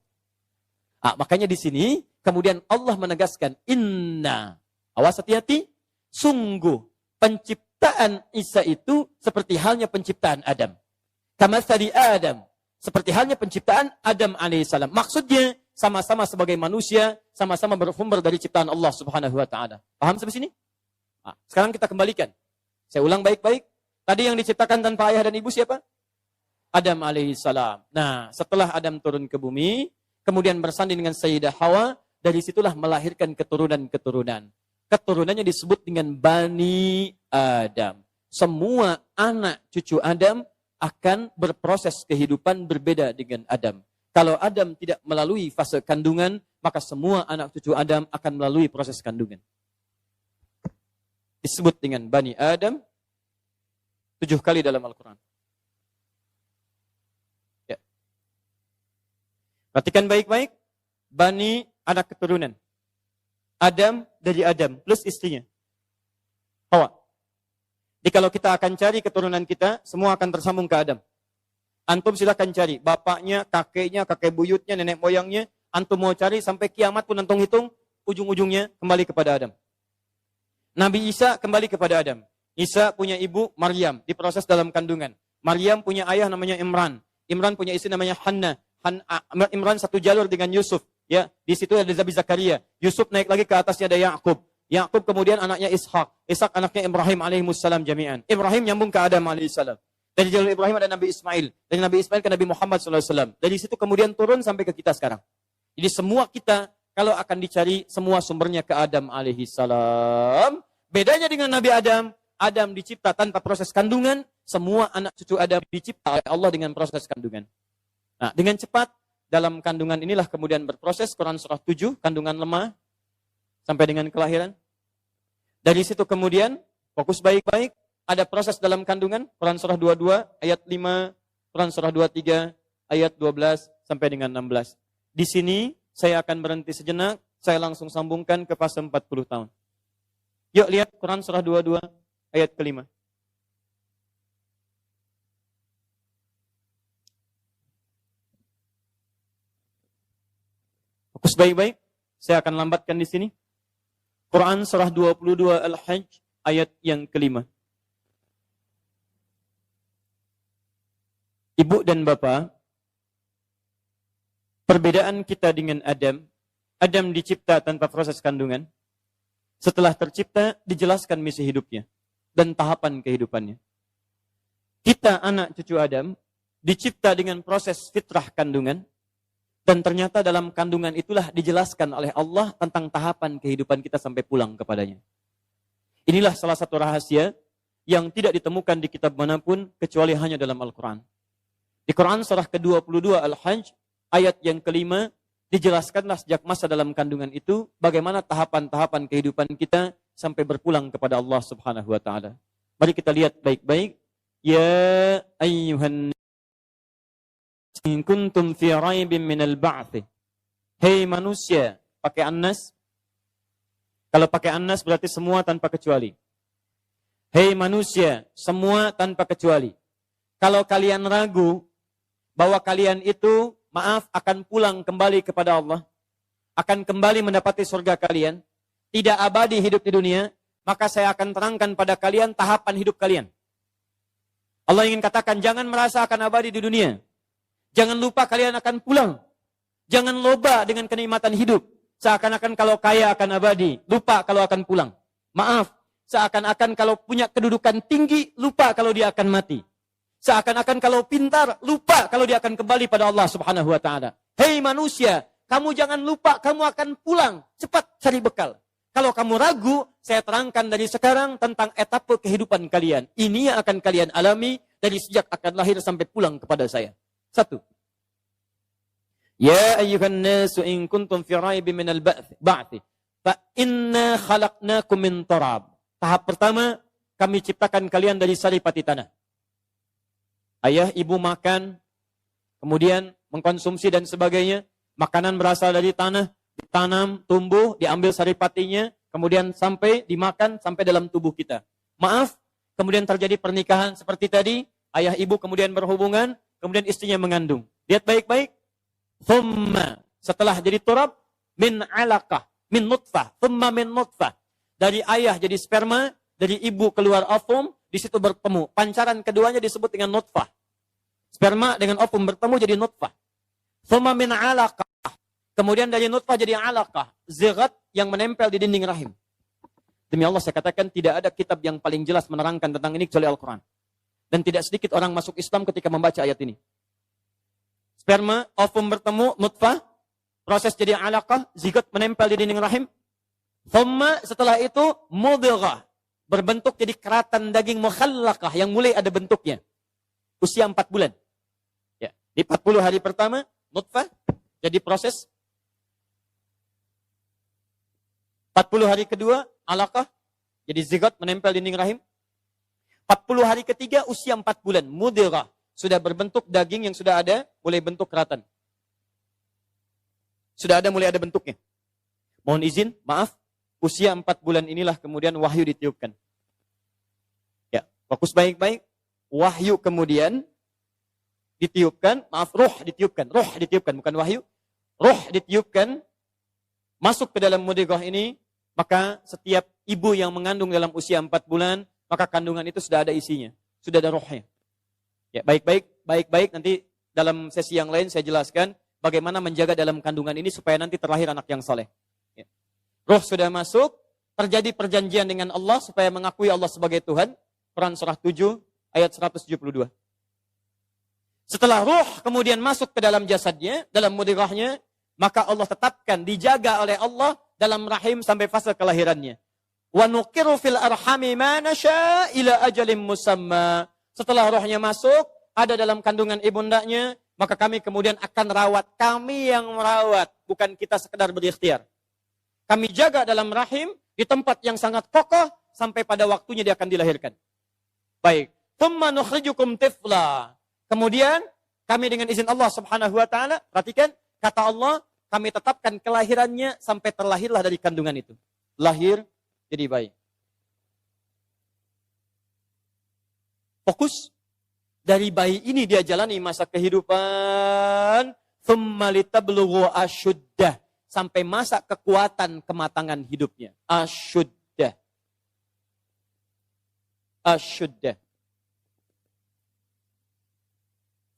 Makanya di sini, kemudian Allah menegaskan, inna, awas hati-hati, sungguh penciptaan Isa itu seperti halnya penciptaan Adam. Kamatsali Adam, seperti halnya penciptaan Adam alaihissalam. Maksudnya, sama-sama sebagai manusia, sama-sama bersumber dari ciptaan Allah subhanahu wa ta'ala. Paham sampai sini? Sekarang kita kembalikan. Saya ulang baik-baik. Tadi yang diciptakan tanpa ayah dan ibu siapa? Adam alaihissalam. Nah, setelah Adam turun ke bumi, kemudian bersanding dengan Sayyidah Hawa, dari situlah melahirkan keturunan-keturunan. Keturunannya disebut dengan Bani Adam. Semua anak cucu Adam akan berproses kehidupan berbeda dengan Adam. Kalau Adam tidak melalui fase kandungan, maka semua anak cucu Adam akan melalui proses kandungan. Disebut dengan Bani Adam 7 kali dalam Al-Quran. Ya. Perhatikan baik-baik. Bani anak keturunan. Adam dari Adam plus istrinya. Hawa. Jadi kalau kita akan cari keturunan kita, semua akan tersambung ke Adam. Antum silakan cari. Bapaknya, kakeknya, kakek buyutnya, nenek moyangnya. Antum mau cari sampai kiamat pun antum hitung. Ujung-ujungnya kembali kepada Adam. Nabi Isa kembali kepada Adam. Isa punya ibu Maryam. Diproses dalam kandungan. Maryam punya ayah namanya Imran. Imran punya istri namanya Hannah. Imran satu jalur dengan Yusuf. Ya, di situ ada Nabi Zakaria. Yusuf naik lagi ke atasnya ada Yakub. Yakub kemudian anaknya Ishak. Ishak anaknya Ibrahim alaihissalam jami'an. Ibrahim nyambung ke Adam alaihissalam. Dari jalur Ibrahim ada Nabi Ismail. Dari Nabi Ismail ke Nabi Muhammad SAW. Dari situ kemudian turun sampai ke kita sekarang. Jadi semua kita, kalau akan dicari, semua sumbernya ke Adam alaihissalam. Bedanya dengan Nabi Adam, Adam dicipta tanpa proses kandungan. Semua anak cucu Adam dicipta oleh Allah dengan proses kandungan. Nah, dengan cepat, dalam kandungan inilah kemudian berproses. Quran surah 7, kandungan lemah. Sampai dengan kelahiran. Dari situ kemudian, fokus baik-baik. Ada proses dalam kandungan, Quran surah 22 ayat 5, Quran surah 23 ayat 12 sampai dengan 16. Di sini saya akan berhenti sejenak, saya langsung sambungkan ke fase 40 tahun. Yuk lihat Quran surah 22 ayat ke-5. Fokus baik-baik, saya akan lambatkan di sini. Quran surah 22 Al-Hajj ayat yang ke-5. Ibu dan Bapak, perbedaan kita dengan Adam, Adam dicipta tanpa proses kandungan. Setelah tercipta, dijelaskan misi hidupnya dan tahapan kehidupannya. Kita anak cucu Adam, dicipta dengan proses fitrah kandungan, dan ternyata dalam kandungan itulah dijelaskan oleh Allah tentang tahapan kehidupan kita sampai pulang kepadanya. Inilah salah satu rahasia yang tidak ditemukan di kitab manapun kecuali hanya dalam Al-Quran. Di Quran surah ke-22 Al-Hajj, ayat yang ke-5, dijelaskanlah sejak masa dalam kandungan itu, bagaimana tahapan-tahapan kehidupan kita sampai berpulang kepada Allah subhanahu wa ta'ala. Mari kita lihat baik-baik. Ya ayyuhan in kuntum fi raibin minal ba'thi. Hei manusia, pakai annas. Kalau pakai annas berarti semua tanpa kecuali. Hei manusia, semua tanpa kecuali. Kalau kalian ragu bahwa kalian itu, maaf, akan pulang kembali kepada Allah, akan kembali mendapati surga kalian, tidak abadi hidup di dunia, maka saya akan terangkan pada kalian tahapan hidup kalian. Allah ingin katakan, jangan merasa akan abadi di dunia. Jangan lupa kalian akan pulang. Jangan loba dengan kenikmatan hidup. Seakan-akan kalau kaya akan abadi, lupa kalau akan pulang. Maaf, seakan-akan kalau punya kedudukan tinggi, lupa kalau dia akan mati. Seakan-akan kalau pintar, lupa kalau dia akan kembali pada Allah subhanahu wa ta'ala. Hei manusia, kamu jangan lupa, kamu akan pulang. Cepat cari bekal. Kalau kamu ragu, saya terangkan dari sekarang tentang etape kehidupan kalian. Ini yang akan kalian alami dari sejak akan lahir sampai pulang kepada saya. 1. Ya ayyuhan nasu in kuntum fi raibin minal ba'thi fa inna khalaqnakum min turab. Tahap pertama, kami ciptakan kalian dari saripati tanah. Ayah, ibu makan, kemudian mengkonsumsi dan sebagainya. Makanan berasal dari tanah, ditanam, tumbuh, diambil saripatinya, kemudian sampai dimakan, sampai dalam tubuh kita. Maaf, kemudian terjadi pernikahan seperti tadi, ayah ibu kemudian berhubungan, kemudian istrinya mengandung. Lihat baik-baik. Thumma, setelah jadi turab, min alaqah, min nutfah, thumma min nutfah. Dari ayah jadi sperma, dari ibu keluar ovum, di situ bertemu. Pancaran keduanya disebut dengan nutfah. Sperma dengan ovum bertemu jadi nutfah. Thumma min alaqah. Kemudian dari nutfah jadi alaqah. Zigat yang menempel di dinding rahim. Demi Allah saya katakan tidak ada kitab yang paling jelas menerangkan tentang ini kecuali Al-Quran. Dan tidak sedikit orang masuk Islam ketika membaca ayat ini. Sperma, ovum bertemu, nutfah. Proses jadi alaqah. Zigat menempel di dinding rahim. Thumma setelah itu mudghah. Berbentuk jadi keratan daging mukhallaqah yang mulai ada bentuknya. Usia 4 bulan. Ya, di 40 hari pertama nutfah, jadi proses. 40 hari kedua, alaqah, jadi zigot menempel dinding rahim. 40 hari ketiga, usia 4 bulan, mudghah, sudah berbentuk daging yang sudah ada, mulai bentuk keratan. Sudah ada, mulai ada bentuknya. Mohon izin, maaf, usia 4 bulan inilah kemudian wahyu ditiupkan. Ya, fokus baik-baik, wahyu kemudian ditiupkan, roh ditiupkan, bukan wahyu. Roh ditiupkan, masuk ke dalam mudghah ini, maka setiap ibu yang mengandung dalam usia 4 bulan, maka kandungan itu sudah ada isinya, sudah ada rohnya. Ya, baik-baik, nanti dalam sesi yang lain saya jelaskan bagaimana menjaga dalam kandungan ini supaya nanti terlahir anak yang saleh. Ya. Roh sudah masuk, terjadi perjanjian dengan Allah supaya mengakui Allah sebagai Tuhan. Quran surah 7 ayat 172. Setelah ruh kemudian masuk ke dalam jasadnya, dalam mudghahnya, maka Allah tetapkan, dijaga oleh Allah dalam rahim sampai fase kelahirannya. Wa nuqiru fil arhami ma nasya ila ajalin musamma. Setelah rohnya masuk, ada dalam kandungan ibundanya, maka kami kemudian akan rawat. Kami yang merawat, bukan kita sekedar berikhtiar. Kami jaga dalam rahim, di tempat yang sangat kokoh, sampai pada waktunya dia akan dilahirkan. Baik. Thumma nukhrijukum tifla. Kemudian, kami dengan izin Allah subhanahu wa ta'ala, perhatikan, kata Allah, kami tetapkan kelahirannya sampai terlahirlah dari kandungan itu. Lahir jadi bayi. Fokus. Dari bayi ini dia jalani masa kehidupan. Thumma litablughu asyuddah. Sampai masa kekuatan kematangan hidupnya. Asyuddah. Asyuddah.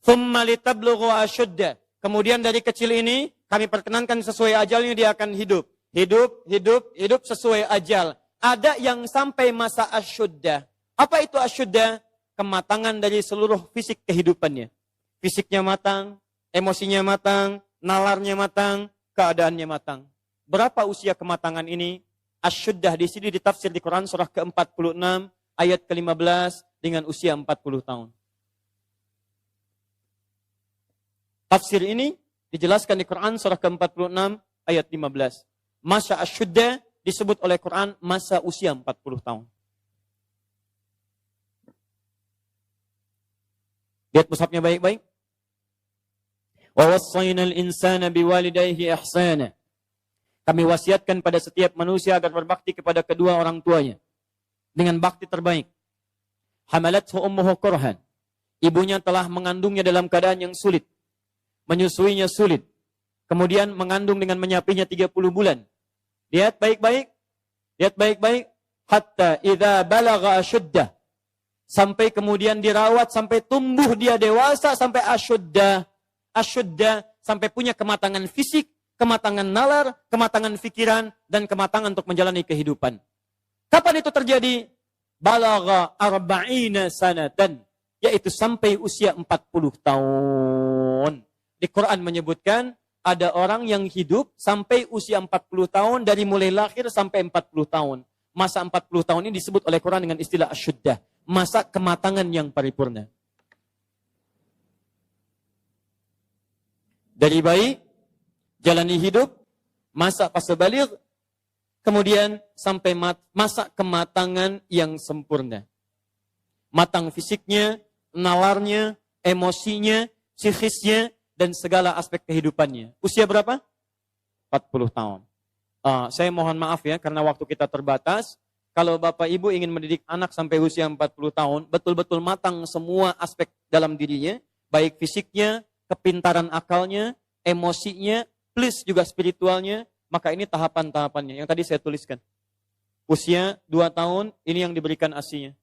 Thumma litablughu asyuddah. Kemudian dari kecil ini, kami perkenankan sesuai ajalnya dia akan hidup. Hidup sesuai ajal. Ada yang sampai masa asyuddah. Apa itu asyuddah? Kematangan dari seluruh fisik kehidupannya. Fisiknya matang, emosinya matang, nalarnya matang, keadaannya matang. Berapa usia kematangan ini? Asyuddah di sini ditafsir di Quran surah ke-46 ayat ke-15 dengan usia 40 tahun. Tafsir ini dijelaskan di Quran surah ke-46 ayat 15. Masa asyuddah disebut oleh Quran masa usia 40 tahun. Lihat mushafnya baik-baik. Wa wassaynal insana biwalidayhi ihsana. Kami wasiatkan pada setiap manusia agar berbakti kepada kedua orang tuanya dengan bakti terbaik. Hamalathu ummuhu kurhan. Ibunya telah mengandungnya dalam keadaan yang sulit. Menyusuinya sulit. Kemudian mengandung dengan menyapinya 30 bulan. Lihat baik-baik. Lihat baik-baik. Hatta idza balagha asyuddah. Sampai kemudian dirawat, sampai tumbuh dia dewasa, sampai asyuddah. Asyuddah, sampai punya kematangan fisik, kematangan nalar, kematangan pikiran, dan kematangan untuk menjalani kehidupan. Kapan itu terjadi? Balagha arba'ina sanatan. Yaitu sampai usia 40 tahun. Di Quran menyebutkan, ada orang yang hidup sampai usia 40 tahun, dari mulai lahir sampai 40 tahun. Masa 40 tahun ini disebut oleh Quran dengan istilah asyuddah, masa kematangan yang paripurna. Dari bayi, jalani hidup, masa fase baligh, kemudian sampai masa kematangan yang sempurna. Matang fisiknya, nalarnya, emosinya, psikisnya, dan segala aspek kehidupannya. Usia berapa? 40 tahun. Saya mohon maaf ya, karena waktu kita terbatas. Kalau Bapak Ibu ingin mendidik anak sampai usia 40 tahun, betul-betul matang semua aspek dalam dirinya, baik fisiknya, kepintaran akalnya, emosinya, plus juga spiritualnya, maka ini tahapan-tahapannya yang tadi saya tuliskan. Usia 2 tahun, ini yang diberikan asinya.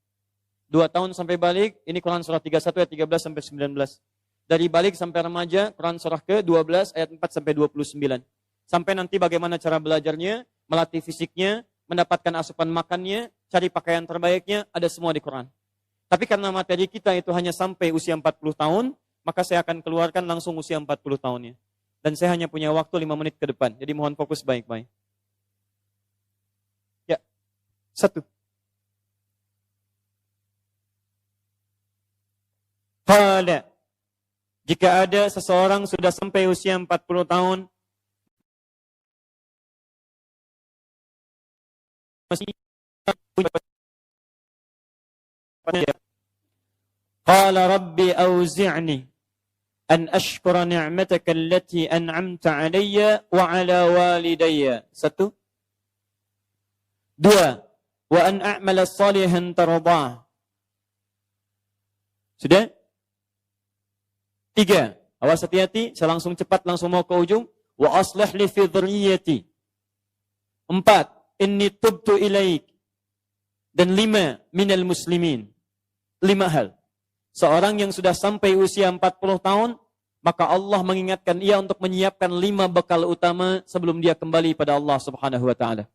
2 tahun sampai balik, ini Quran surah 31 ayat 13 sampai 19. Dari balik sampai remaja, Quran surah ke-12 ayat 4 sampai 29. Sampai nanti bagaimana cara belajarnya, melatih fisiknya, mendapatkan asupan makannya, cari pakaian terbaiknya, ada semua di Quran. Tapi karena materi kita itu hanya sampai usia 40 tahun, maka saya akan keluarkan langsung usia 40 tahunnya. Dan saya hanya punya waktu 5 menit ke depan. Jadi mohon fokus baik-baik. Ya, 1. Qala, jika ada seseorang sudah sampai usia 40 tahun, masih Qala rabbi auzi'ni an ashkura ni'mataka allati an'amta 'alayya wa 'ala walidayya. 1. 2. Wa an a'mala salihan tardah. Sudah? 3. Awas hati-hati, saya langsung cepat, langsung mau ke ujung. Wa aslih li fi dhurriyyati. 4. Inni tubtu ilaik. Dan 5. Minal muslimin. 5 hal. Seorang yang sudah sampai usia 40 tahun, maka Allah mengingatkan ia untuk menyiapkan 5 bekal utama sebelum dia kembali pada Allah Subhanahu wa taala.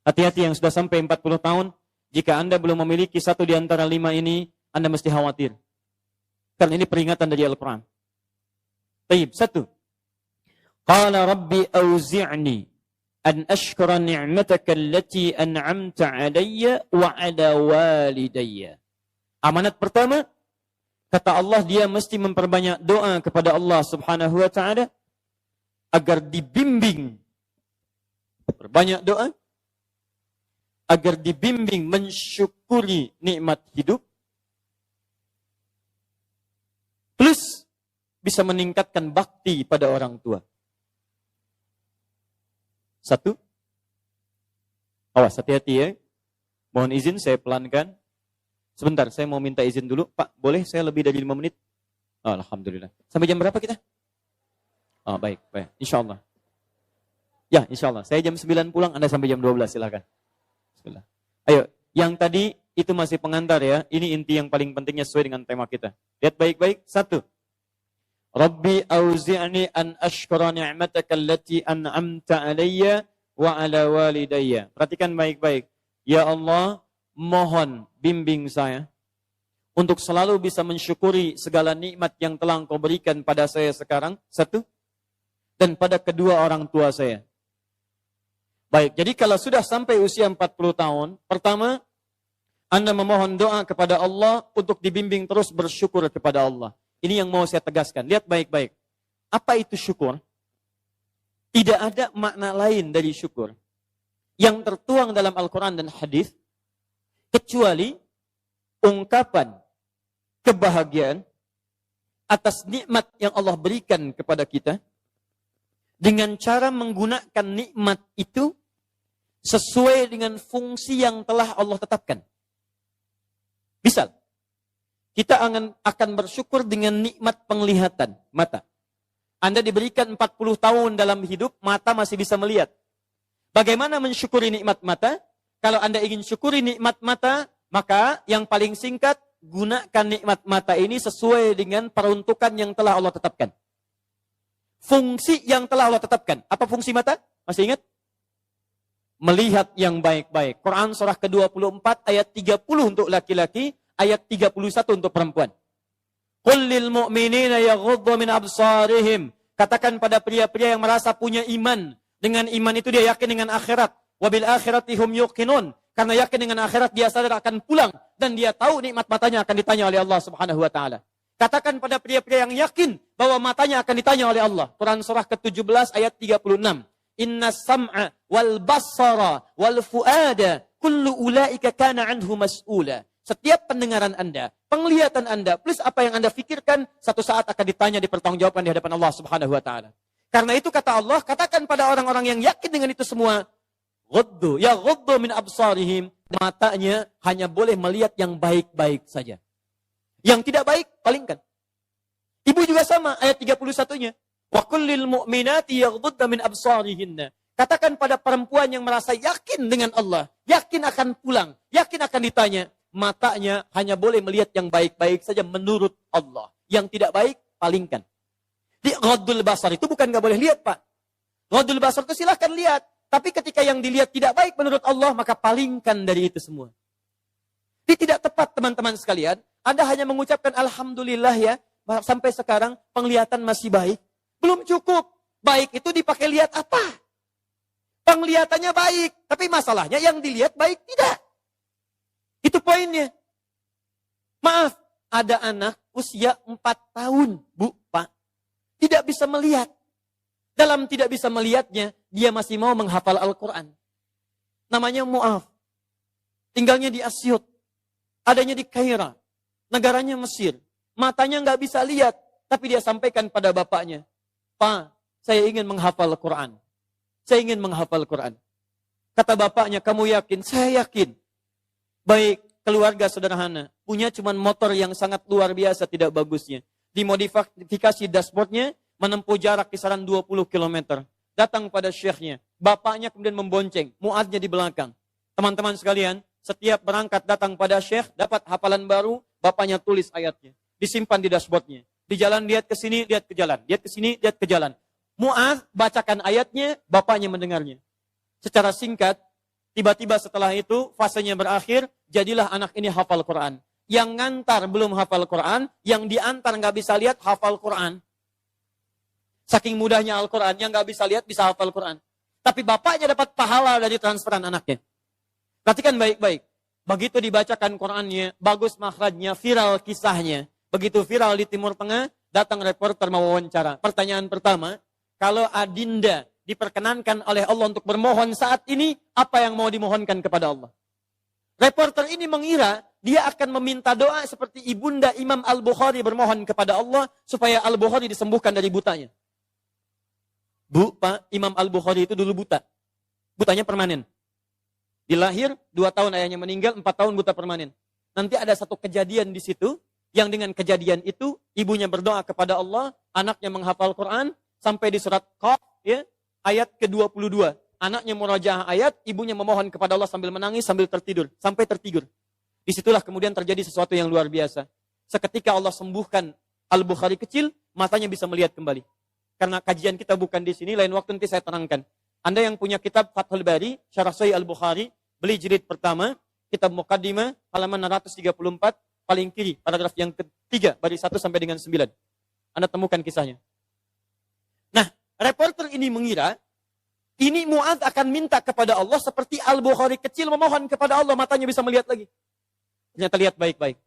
Hati-hati yang sudah sampai 40 tahun, jika Anda belum memiliki satu di antara 5 ini, Anda mesti khawatir. Karena ini peringatan dari Al-Quran. Taib, 1. Qala rabbi auzi'ni an ashkura ni'mataka allati an'amta 'alayya wa 'ala walidayya. Amanat pertama, kata Allah, dia mesti memperbanyak doa kepada Allah Subhanahu wa taala agar dibimbing. Perbanyak doa agar dibimbing mensyukuri nikmat hidup, plus bisa meningkatkan bakti pada orang tua. 1. Awas, hati-hati ya. Mohon izin saya pelankan. Sebentar, saya mau minta izin dulu. Pak, boleh saya lebih dari 5 menit? Oh, alhamdulillah. Sampai jam berapa kita? Oh, baik. Insya Allah. Ya, insya Allah. Saya jam 9 pulang, Anda sampai jam 12, silakan. Bismillah. Ayo, yang tadi itu masih pengantar ya. Ini inti yang paling pentingnya sesuai dengan tema kita. Lihat baik-baik. 1. Rabbi auzi'ni an ashkura ni'mataka allati an'amta 'alayya wa 'ala walidayya. Perhatikan baik-baik. Ya Allah, mohon bimbing saya untuk selalu bisa mensyukuri segala nikmat yang telah Engkau berikan pada saya sekarang. 1. Dan pada kedua orang tua saya. Baik, jadi kalau sudah sampai usia 40 tahun, pertama, Anda memohon doa kepada Allah untuk dibimbing terus bersyukur kepada Allah. Ini yang mau saya tegaskan. Lihat baik-baik. Apa itu syukur? Tidak ada makna lain dari syukur yang tertuang dalam Al-Quran dan hadis kecuali ungkapan kebahagiaan atas nikmat yang Allah berikan kepada kita dengan cara menggunakan nikmat itu sesuai dengan fungsi yang telah Allah tetapkan. Misal, kita akan bersyukur dengan nikmat penglihatan mata. Anda diberikan 40 tahun dalam hidup, mata masih bisa melihat. Bagaimana mensyukuri nikmat mata? Kalau Anda ingin syukuri nikmat mata, maka yang paling singkat, gunakan nikmat mata ini sesuai dengan peruntukan yang telah Allah tetapkan. Fungsi yang telah Allah tetapkan. Apa fungsi mata? Masih ingat? Melihat yang baik-baik. Quran surah ke-24 ayat 30 untuk laki-laki, ayat 31 untuk perempuan. Qul lil mu'minina yaghuddu min absarihim. Katakan pada pria-pria yang merasa punya iman. Dengan iman itu dia yakin dengan akhirat. Wabil akhirati hum yuqinun. Karena yakin dengan akhirat dia sadar akan pulang. Dan dia tahu nikmat matanya akan ditanya oleh Allah subhanahu wa ta'ala. Katakan pada pria-pria yang yakin bahwa matanya akan ditanya oleh Allah. Quran surah ke-17 ayat 36. Inna sam'a wal basara wal fuada kullu ulaika kana anhu mas'ula. Setiap pendengaran Anda, penglihatan Anda, plus apa yang Anda fikirkan, satu saat akan ditanya, dipertanggungjawabkan di hadapan Allah subhanahu wa ta'ala. Karena itu kata Allah, katakan pada orang-orang yang yakin dengan itu semua, ghuddu min absarihim, matanya hanya boleh melihat yang baik-baik saja. Yang tidak baik, palingkan. Ibu juga sama, ayat 31-nya. Wa kullil mu'minati yaghdudna min absarihinna. Katakan pada perempuan yang merasa yakin dengan Allah, yakin akan pulang, yakin akan ditanya, matanya hanya boleh melihat yang baik-baik saja menurut Allah. Yang tidak baik, palingkan. Di ghaddul basar itu bukan nggak boleh lihat, Pak. Ghaddul basar itu silahkan lihat. Tapi ketika yang dilihat tidak baik menurut Allah, maka palingkan dari itu semua. Ini tidak tepat, teman-teman sekalian. Anda hanya mengucapkan Alhamdulillah ya, sampai sekarang penglihatan masih baik. Belum cukup. Baik itu dipakai lihat apa? Penglihatannya baik. Tapi masalahnya yang dilihat baik tidak. Itu poinnya. Maaf, ada anak usia 4 tahun, Bu, Pak. Tidak bisa melihat. Dalam tidak bisa melihatnya, dia masih mau menghafal Al-Quran. Namanya Mu'af. Tinggalnya di Asyut. Adanya di Kaira. Negaranya Mesir. Matanya nggak bisa lihat. Tapi dia sampaikan pada bapaknya. Pak, saya ingin menghafal Al-Quran. Saya ingin menghafal Al-Quran. Kata bapaknya, kamu yakin? Saya yakin. Baik, keluarga sederhana. Punya cuman motor yang sangat luar biasa tidak bagusnya. Dimodifikasi dashboardnya, menempuh jarak kisaran 20 km. Datang pada syekhnya. Bapaknya kemudian membonceng. Mu'adnya di belakang. Teman-teman sekalian, setiap berangkat datang pada syekh, dapat hafalan baru, bapaknya tulis ayatnya. Disimpan di dashboardnya. Di jalan lihat ke sini, lihat ke jalan. Lihat ke sini, lihat ke jalan. Mu'ad bacakan ayatnya, bapaknya mendengarnya. Secara singkat, tiba-tiba setelah itu, fasenya berakhir, jadilah anak ini hafal Quran. Yang ngantar belum hafal Quran, yang diantar nggak bisa lihat, hafal Quran. Saking mudahnya Al-Quran, yang nggak bisa lihat, bisa hafal Quran. Tapi bapaknya dapat pahala dari transferan anaknya. Perhatikan baik-baik. Begitu dibacakan Qurannya, bagus makhrajnya, viral kisahnya. Begitu viral di Timur Tengah, datang reporter mau wawancara. Pertanyaan pertama, kalau Adinda diperkenankan oleh Allah untuk bermohon saat ini, apa yang mau dimohonkan kepada Allah? Reporter ini mengira dia akan meminta doa seperti ibunda Imam Al-Bukhari bermohon kepada Allah supaya Al-Bukhari disembuhkan dari butanya. Bu, Pak, Imam Al-Bukhari itu dulu buta. Butanya permanen. Dilahir, 2 tahun ayahnya meninggal, 4 tahun buta permanen. Nanti ada satu kejadian di situ, yang dengan kejadian itu, ibunya berdoa kepada Allah, anaknya menghafal Quran, sampai di surat Qaf, ya, ayat ke-22. Anaknya murajaah ayat, ibunya memohon kepada Allah sambil menangis, sambil tertidur. Sampai tertidur. Disitulah kemudian terjadi sesuatu yang luar biasa. Seketika Allah sembuhkan Al-Bukhari kecil, matanya bisa melihat kembali. Karena kajian kita bukan di sini, lain waktu nanti saya terangkan. Anda yang punya kitab Fathul Bari, Syarah Sahih Al-Bukhari, beli jilid pertama, kitab Muqaddimah, halaman 634, paling kiri, paragraf yang ketiga, baris 1 sampai dengan 9. Anda temukan kisahnya. Nah, reporter ini mengira, ini Mu'adz akan minta kepada Allah seperti Al-Bukhari kecil memohon kepada Allah, matanya bisa melihat lagi. Ternyata lihat baik-baik.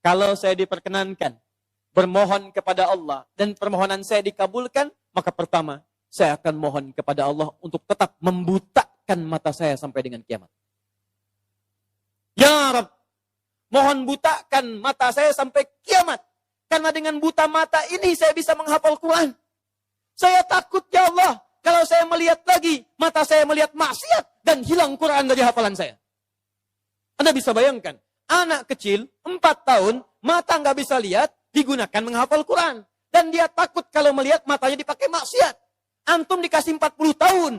Kalau saya diperkenankan bermohon kepada Allah dan permohonan saya dikabulkan, maka pertama, saya akan mohon kepada Allah untuk tetap membutakan mata saya sampai dengan kiamat. Ya Rabb, mohon butakan mata saya sampai kiamat. Karena dengan buta mata ini saya bisa menghafal Quran. Saya takut ya Allah, kalau saya melihat lagi, mata saya melihat maksiat dan hilang Quran dari hafalan saya. Anda bisa bayangkan, anak kecil 4 tahun, mata nggak bisa lihat, digunakan menghafal Quran. Dan dia takut kalau melihat matanya dipakai maksiat. Antum dikasih 40 tahun.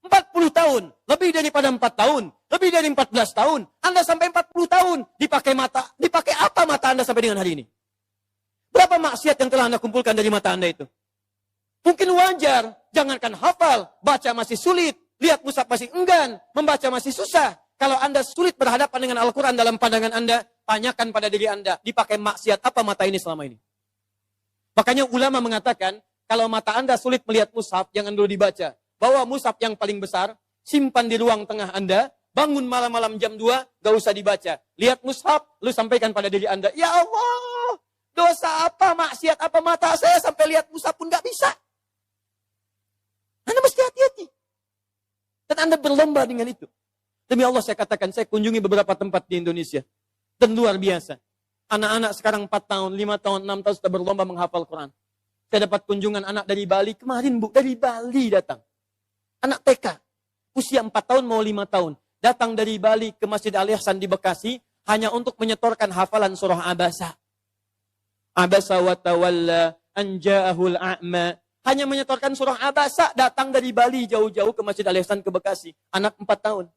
40 tahun. Lebih daripada 4 tahun. Lebih dari 14 tahun. Anda sampai 40 tahun. Dipakai mata. Dipakai apa mata Anda sampai dengan hari ini? Berapa maksiat yang telah Anda kumpulkan dari mata Anda itu? Mungkin wajar. Jangankan hafal. Baca masih sulit. Lihat mushaf masih enggan. Membaca masih susah. Kalau Anda sulit berhadapan dengan Al-Quran dalam pandangan Anda, tanyakan pada diri Anda, dipakai maksiat apa mata ini selama ini? Makanya ulama mengatakan, Kalau mata Anda sulit melihat mushaf, jangan dulu dibaca. Bawa mushaf yang paling besar, simpan di ruang tengah Anda, bangun malam-malam jam 2, gak usah dibaca. Lihat mushaf, lu sampaikan pada diri Anda, ya Allah, dosa apa, maksiat apa mata saya sampai lihat mushaf pun gak bisa. Anda mesti hati-hati. Dan Anda berlomba dengan itu. Demi Allah saya katakan, saya kunjungi beberapa tempat di Indonesia. Dan luar biasa. Anak-anak sekarang 4 tahun, 5 tahun, 6 tahun sudah berlomba menghafal Quran. Saya dapat kunjungan anak dari Bali kemarin, Bu. Dari Bali datang. Anak TK. Usia 4 tahun mau 5 tahun. Datang dari Bali ke Masjid Al-Ihsan di Bekasi. Hanya untuk menyetorkan hafalan surah Abasa. Abasa wa tawalla anja'ahul a'ma. Hanya menyetorkan surah Abasa. Datang dari Bali jauh-jauh ke Masjid Al-Ihsan ke Bekasi. Anak 4 tahun.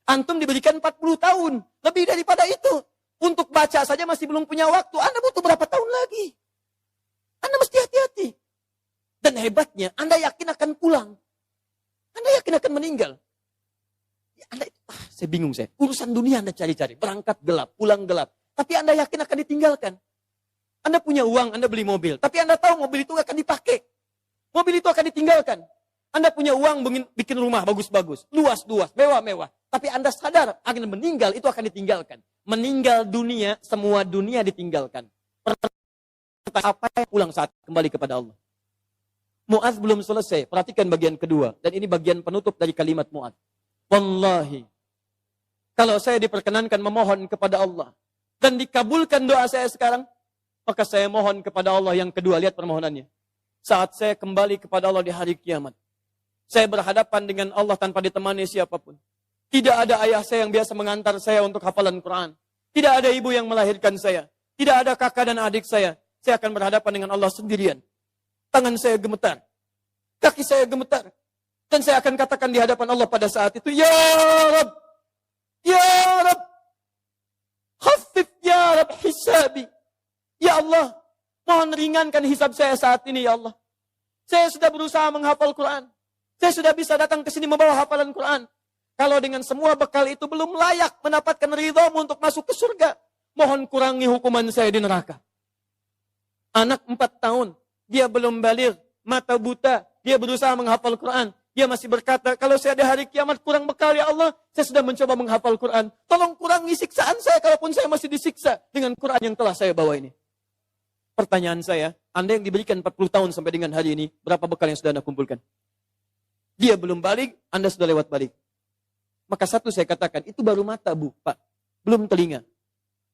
Antum diberikan 40 tahun. Lebih daripada itu. Untuk baca saja masih belum punya waktu. Anda butuh berapa tahun lagi? Anda mesti hati-hati. Dan hebatnya, Anda yakin akan pulang. Anda yakin akan meninggal. Ya, saya bingung saya. Urusan dunia Anda cari-cari. Berangkat gelap, pulang gelap. Tapi Anda yakin akan ditinggalkan. Anda punya uang, Anda beli mobil. Tapi Anda tahu mobil itu akan dipakai. Mobil itu akan ditinggalkan. Anda punya uang bikin rumah bagus-bagus. Luas-luas, mewah-mewah. Tapi Anda sadar akan meninggal, itu akan ditinggalkan. Meninggal dunia, semua dunia ditinggalkan. Apa yang pulang saat kembali kepada Allah? Mu'adz belum selesai. Perhatikan bagian kedua. Dan ini bagian penutup dari kalimat Mu'adz. Wallahi, kalau saya diperkenankan memohon kepada Allah dan dikabulkan doa saya sekarang, maka saya mohon kepada Allah yang kedua. Lihat permohonannya. Saat saya kembali kepada Allah di hari kiamat, saya berhadapan dengan Allah tanpa ditemani siapapun. Tidak ada ayah saya yang biasa mengantar saya untuk hafalan Quran. Tidak ada ibu yang melahirkan saya. Tidak ada kakak dan adik saya. Saya akan berhadapan dengan Allah sendirian. Tangan saya gemetar. Kaki saya gemetar. Dan saya akan katakan di hadapan Allah pada saat itu, Ya Rab, Ya Rab, khaffif Ya Rab hisabi. Ya Allah, mohon ringankan hisab saya saat ini ya Allah. Saya sudah berusaha menghafal Quran. Saya sudah bisa datang ke sini membawa hafalan Quran. Kalau dengan semua bekal itu belum layak mendapatkan ridhamu untuk masuk ke surga, mohon kurangi hukuman saya di neraka. Anak 4 tahun, dia belum baligh, mata buta, dia berusaha menghafal Quran. Dia masih berkata, kalau saya ada hari kiamat kurang bekal ya Allah, saya sudah mencoba menghafal Quran. Tolong kurangi siksaan saya, kalaupun saya masih disiksa dengan Quran yang telah saya bawa ini. Pertanyaan saya, Anda yang diberikan 40 tahun sampai dengan hari ini, berapa bekal yang sudah Anda kumpulkan? Dia belum balik, Anda sudah lewat balik. Maka satu saya katakan, itu baru mata Bu, Pak. Belum telinga.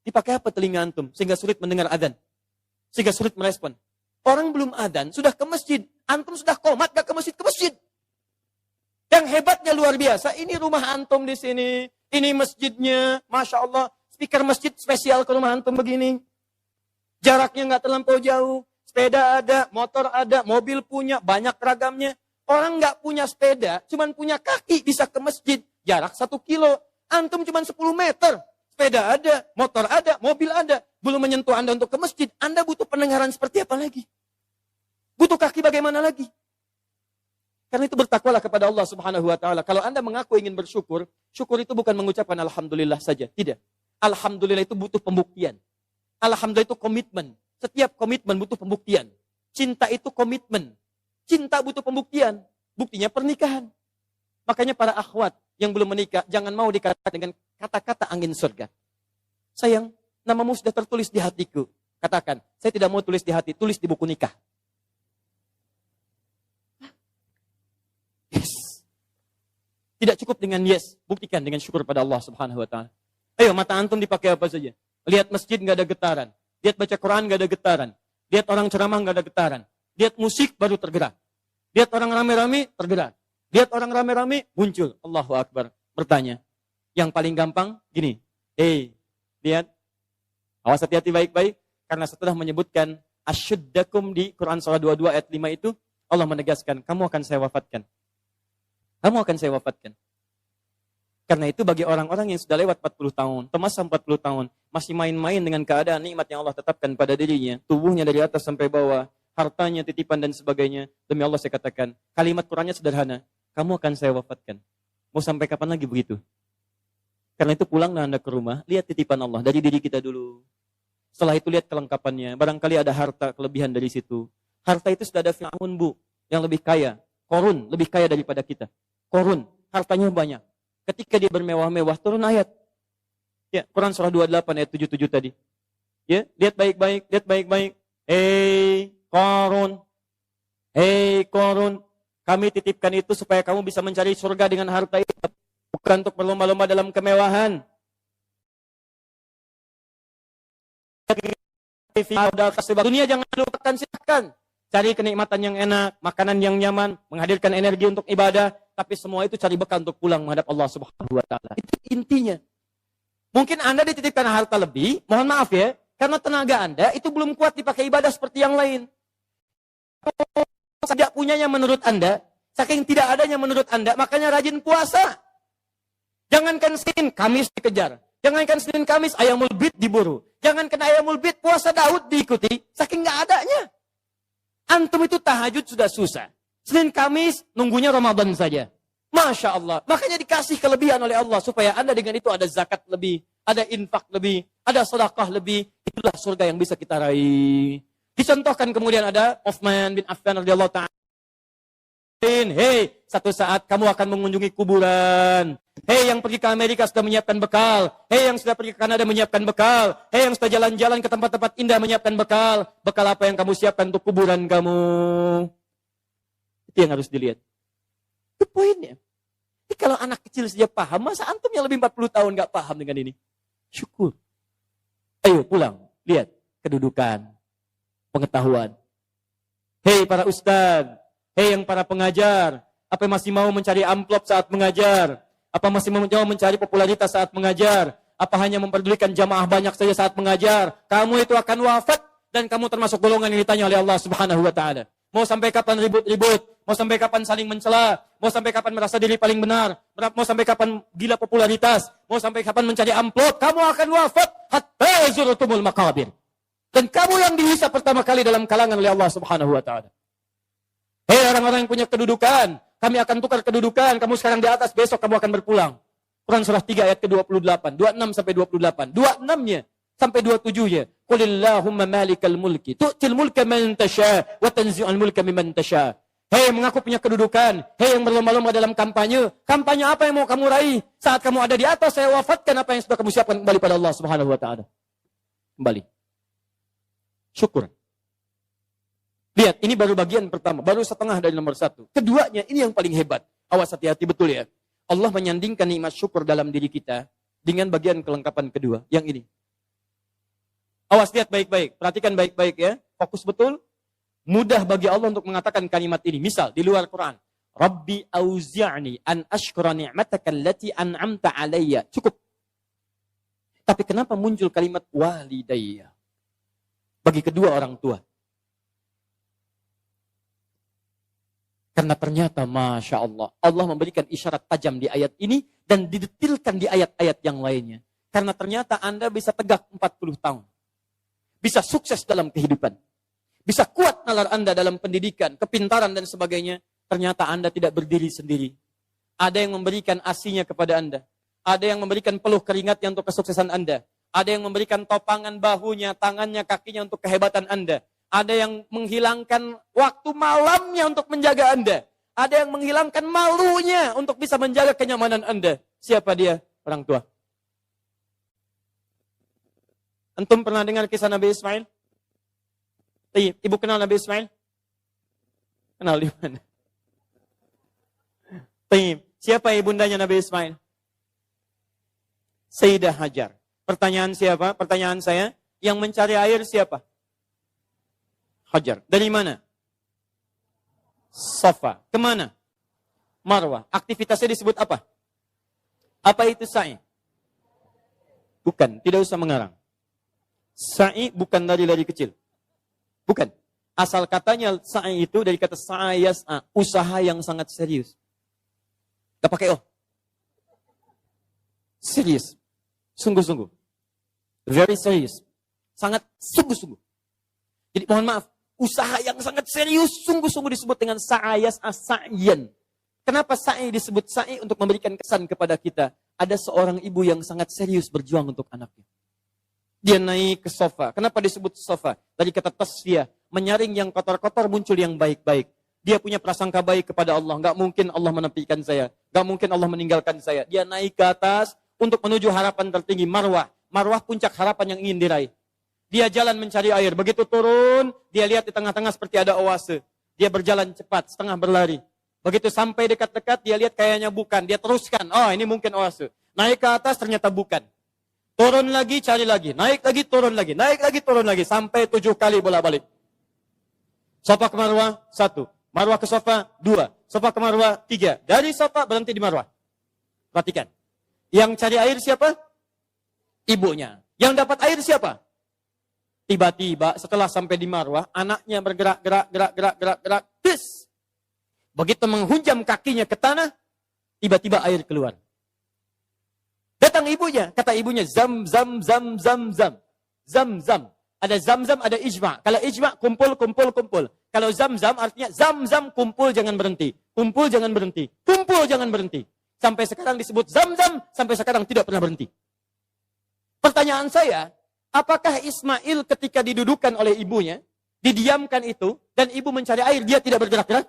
Dipakai apa telinga antum? Sehingga sulit mendengar adzan. Sehingga sulit merespon. Orang belum adzan, sudah ke masjid. Antum sudah komat, gak ke masjid, ke masjid. Yang hebatnya luar biasa, ini rumah antum di sini. Ini masjidnya, Masya Allah. Speaker masjid spesial ke rumah antum begini. Jaraknya gak terlampau jauh. Sepeda ada, motor ada, mobil punya, banyak ragamnya. Orang gak punya sepeda, cuman punya kaki bisa ke masjid. Jarak 1 kilo. Antum cuma 10 meter. Sepeda ada, motor ada, mobil ada. Belum menyentuh Anda untuk ke masjid. Anda butuh pendengaran seperti apa lagi? Butuh kaki bagaimana lagi? Karena itu bertakwalah kepada Allah Subhanahu wa taala. Kalau Anda mengaku ingin bersyukur, syukur itu bukan mengucapkan alhamdulillah saja, tidak. Alhamdulillah itu butuh pembuktian. Alhamdulillah itu komitmen. Setiap komitmen butuh pembuktian. Cinta itu komitmen. Cinta butuh pembuktian. Buktinya pernikahan. Makanya para akhwat yang belum menikah, jangan mau dikatakan dengan kata-kata angin surga. Sayang, namamu sudah tertulis di hatiku. Katakan, saya tidak mau tulis di hati, tulis di buku nikah. Yes. Tidak cukup dengan yes, buktikan dengan syukur pada Allah Subhanahu wa taala. Ayo, mata antum dipakai apa saja? Lihat masjid nggak ada getaran. Lihat baca Quran nggak ada getaran. Lihat orang ceramah nggak ada getaran. Lihat musik baru tergerak. Lihat orang rame-rame tergerak. Lihat orang rame-rame muncul. Allahu Akbar. Bertanya. Yang paling gampang gini. Lihat. Awas hati-hati baik-baik. Karena setelah menyebutkan asyuddakum di Quran surah 22 ayat 5 itu, Allah menegaskan, kamu akan saya wafatkan. Kamu akan saya wafatkan. Karena itu bagi orang-orang yang sudah lewat 40 tahun, termasuk 40 tahun, masih main-main dengan keadaan nikmat yang Allah tetapkan pada dirinya, tubuhnya dari atas sampai bawah, hartanya, titipan dan sebagainya. Demi Allah saya katakan, kalimat Qurannya sederhana. Kamu akan saya wafatkan. Mau sampai kapan lagi begitu? Karena itu pulanglah Anda ke rumah, lihat titipan Allah dari diri kita dulu. Setelah itu lihat kelengkapannya. Barangkali ada harta kelebihan dari situ. Harta itu sudah ada Fir'aun, Bu, yang lebih kaya. Korun lebih kaya daripada kita. Korun, hartanya banyak. Ketika dia bermewah-mewah, turun ayat. Ya, Quran surah 28 ayat 77 tadi. Ya, lihat baik-baik, lihat baik-baik. Hei Korun, kami titipkan itu supaya kamu bisa mencari surga dengan harta itu, bukan untuk berlomba-lomba dalam kemewahan. Dunia jangan lupakan, silakan. Cari kenikmatan yang enak, makanan yang nyaman, menghadirkan energi untuk ibadah, tapi semua itu cari bekal untuk pulang menghadap Allah Subhanahu wa taala. Itu intinya. Mungkin Anda dititipkan harta lebih, mohon maaf ya, karena tenaga Anda itu belum kuat dipakai ibadah seperti yang lain. Tidak punyanya menurut Anda, saking tidak adanya menurut Anda, makanya rajin puasa. Jangankan Senin, Kamis dikejar. Jangankan Senin, Kamis, ayamul bid diburu. Jangankan ayamul bid, puasa Daud diikuti, saking nggak adanya. Antum itu tahajud sudah susah. Senin, Kamis, nunggunya Ramadan saja. Masya Allah. Makanya dikasih kelebihan oleh Allah, supaya Anda dengan itu ada zakat lebih, ada infak lebih, ada sedekah lebih. Itulah surga yang bisa kita raih. Dicontohkan kemudian ada Utsman bin Affan radhiyallahu ta'ala. Hei, satu saat kamu akan mengunjungi kuburan. Hei, yang pergi ke Amerika sudah menyiapkan bekal. Hei, yang sudah pergi ke Kanada menyiapkan bekal. Hei, yang sudah jalan-jalan ke tempat-tempat indah menyiapkan bekal. Bekal apa yang kamu siapkan untuk kuburan kamu? Itu yang harus dilihat. Itu poinnya. Jadi kalau anak kecil saja paham, masa antum yang lebih 40 tahun gak paham dengan ini? Syukur. Ayo pulang, lihat kedudukan, pengetahuan. Hei para ustadz. Hei yang para pengajar, apa masih mau mencari amplop saat mengajar? Apa masih mau mencari popularitas saat mengajar? Apa hanya memperdulikan jamaah banyak saja saat mengajar? Kamu itu akan wafat dan kamu termasuk golongan yang ditanya oleh Allah Subhanahu wa taala. Mau sampai kapan ribut-ribut? Mau sampai kapan saling mencela? Mau sampai kapan merasa diri paling benar? Mau sampai kapan gila popularitas? Mau sampai kapan mencari amplop? Kamu akan wafat hatta zurtumul maqabir. Dan kamu yang dihisab pertama kali dalam kalangan oleh Allah Subhanahu wa taala. Hei orang-orang yang punya kedudukan, kami akan tukar kedudukan, kamu sekarang di atas, besok kamu akan berpulang. Quran surah 3 ayat ke-28, 26 sampai 28. 26-nya sampai 27-nya. Qulillahumma malikal mulki, tu'til mulka man tasha, wa tanzi'ul mulka mimman tasha. Hei mengaku punya kedudukan, hei yang berlomba-lomba dalam kampanye. Kampanye apa yang mau kamu raih? Saat kamu ada di atas, saya wafatkan apa yang sudah kamu siapkan kembali pada Allah Subhanahu wa taala. Kembali. Syukur. Lihat, ini baru bagian pertama, baru setengah dari nomor 1. Keduanya, ini yang paling hebat. Awas hati-hati betul ya. Allah menyandingkan nikmat syukur dalam diri kita dengan bagian kelengkapan kedua, yang ini. Awas, lihat baik-baik, perhatikan baik-baik ya. Fokus betul. Mudah bagi Allah untuk mengatakan kalimat ini. Misal, di luar Quran. Rabbi auzi'ni an ashkura ni'mataka allati an'amta alayya. Cukup. Tapi kenapa muncul kalimat walidayya? Bagi kedua orang tua. Karena ternyata Masya Allah, Allah memberikan isyarat tajam di ayat ini dan didetilkan di ayat-ayat yang lainnya. Karena ternyata Anda bisa tegak 40 tahun. Bisa sukses dalam kehidupan. Bisa kuat nalar Anda dalam pendidikan, kepintaran dan sebagainya. Ternyata Anda tidak berdiri sendiri. Ada yang memberikan asinya kepada Anda. Ada yang memberikan peluh keringatnya untuk kesuksesan Anda. Ada yang memberikan topangan bahunya, tangannya, kakinya untuk kehebatan Anda. Ada yang menghilangkan waktu malamnya untuk menjaga Anda. Ada yang menghilangkan malunya untuk bisa menjaga kenyamanan Anda. Siapa dia? Orang tua. Antum pernah dengar kisah Nabi Ismail? Ibu kenal Nabi Ismail? Kenal di mana? Siapa ibundanya Nabi Ismail? Sayyidah Hajar. Pertanyaan siapa? Pertanyaan saya. Yang mencari air siapa? Hajar. Dari mana? Safa. Kemana? Marwah. Aktivitasnya disebut apa? Apa itu sa'i? Bukan. Tidak usah mengarang. Sa'i bukan lari-lari kecil. Bukan. Asal katanya sa'i itu dari kata sa'ayas'a. Usaha yang sangat serius. Gak pakai oh. Serius. Sungguh-sungguh. Very serious. Sangat sungguh-sungguh. Jadi mohon maaf. Usaha yang sangat serius, sungguh-sungguh disebut dengan sa'ayas as-sa'yan. Kenapa sa'i disebut sa'i? Untuk memberikan kesan kepada kita. Ada seorang ibu yang sangat serius berjuang untuk anaknya. Dia naik ke sofa. Kenapa disebut sofa? Dari kata tasfiyah. Menyaring yang kotor-kotor, muncul yang baik-baik. Dia punya prasangka baik kepada Allah. Nggak mungkin Allah menepikan saya. Nggak mungkin Allah meninggalkan saya. Dia naik ke atas untuk menuju harapan tertinggi, marwah. Marwah puncak harapan yang ingin diraih. Dia jalan mencari air. Begitu turun, dia lihat di tengah-tengah seperti ada oase. Dia berjalan cepat, setengah berlari. Begitu sampai dekat-dekat, dia lihat kayaknya bukan. Dia teruskan, oh ini mungkin oase. Naik ke atas, ternyata bukan. Turun lagi, cari lagi. Naik lagi, turun lagi. Naik lagi, turun lagi. Sampai 7 kali bolak-balik. Sofa ke marwah, 1. Marwah ke sofa, 2. Sofa ke marwah, 3. Dari sofa, berhenti di marwah. Perhatikan. Yang cari air siapa? Ibunya. Yang dapat air siapa? Tiba-tiba setelah sampai di marwah, anaknya bergerak. Tis! Begitu menghunjam kakinya ke tanah, tiba-tiba air keluar. Datang ibunya, kata ibunya, zam. Ada zam-zam, ada ijma. Kalau ijma, kumpul. Kalau zam-zam artinya zam-zam, kumpul jangan berhenti. Kumpul jangan berhenti. Sampai sekarang disebut zam-zam, sampai sekarang tidak pernah berhenti. Pertanyaan saya, apakah Ismail ketika didudukan oleh ibunya, didiamkan itu, dan ibu mencari air, dia tidak bergerak-gerak?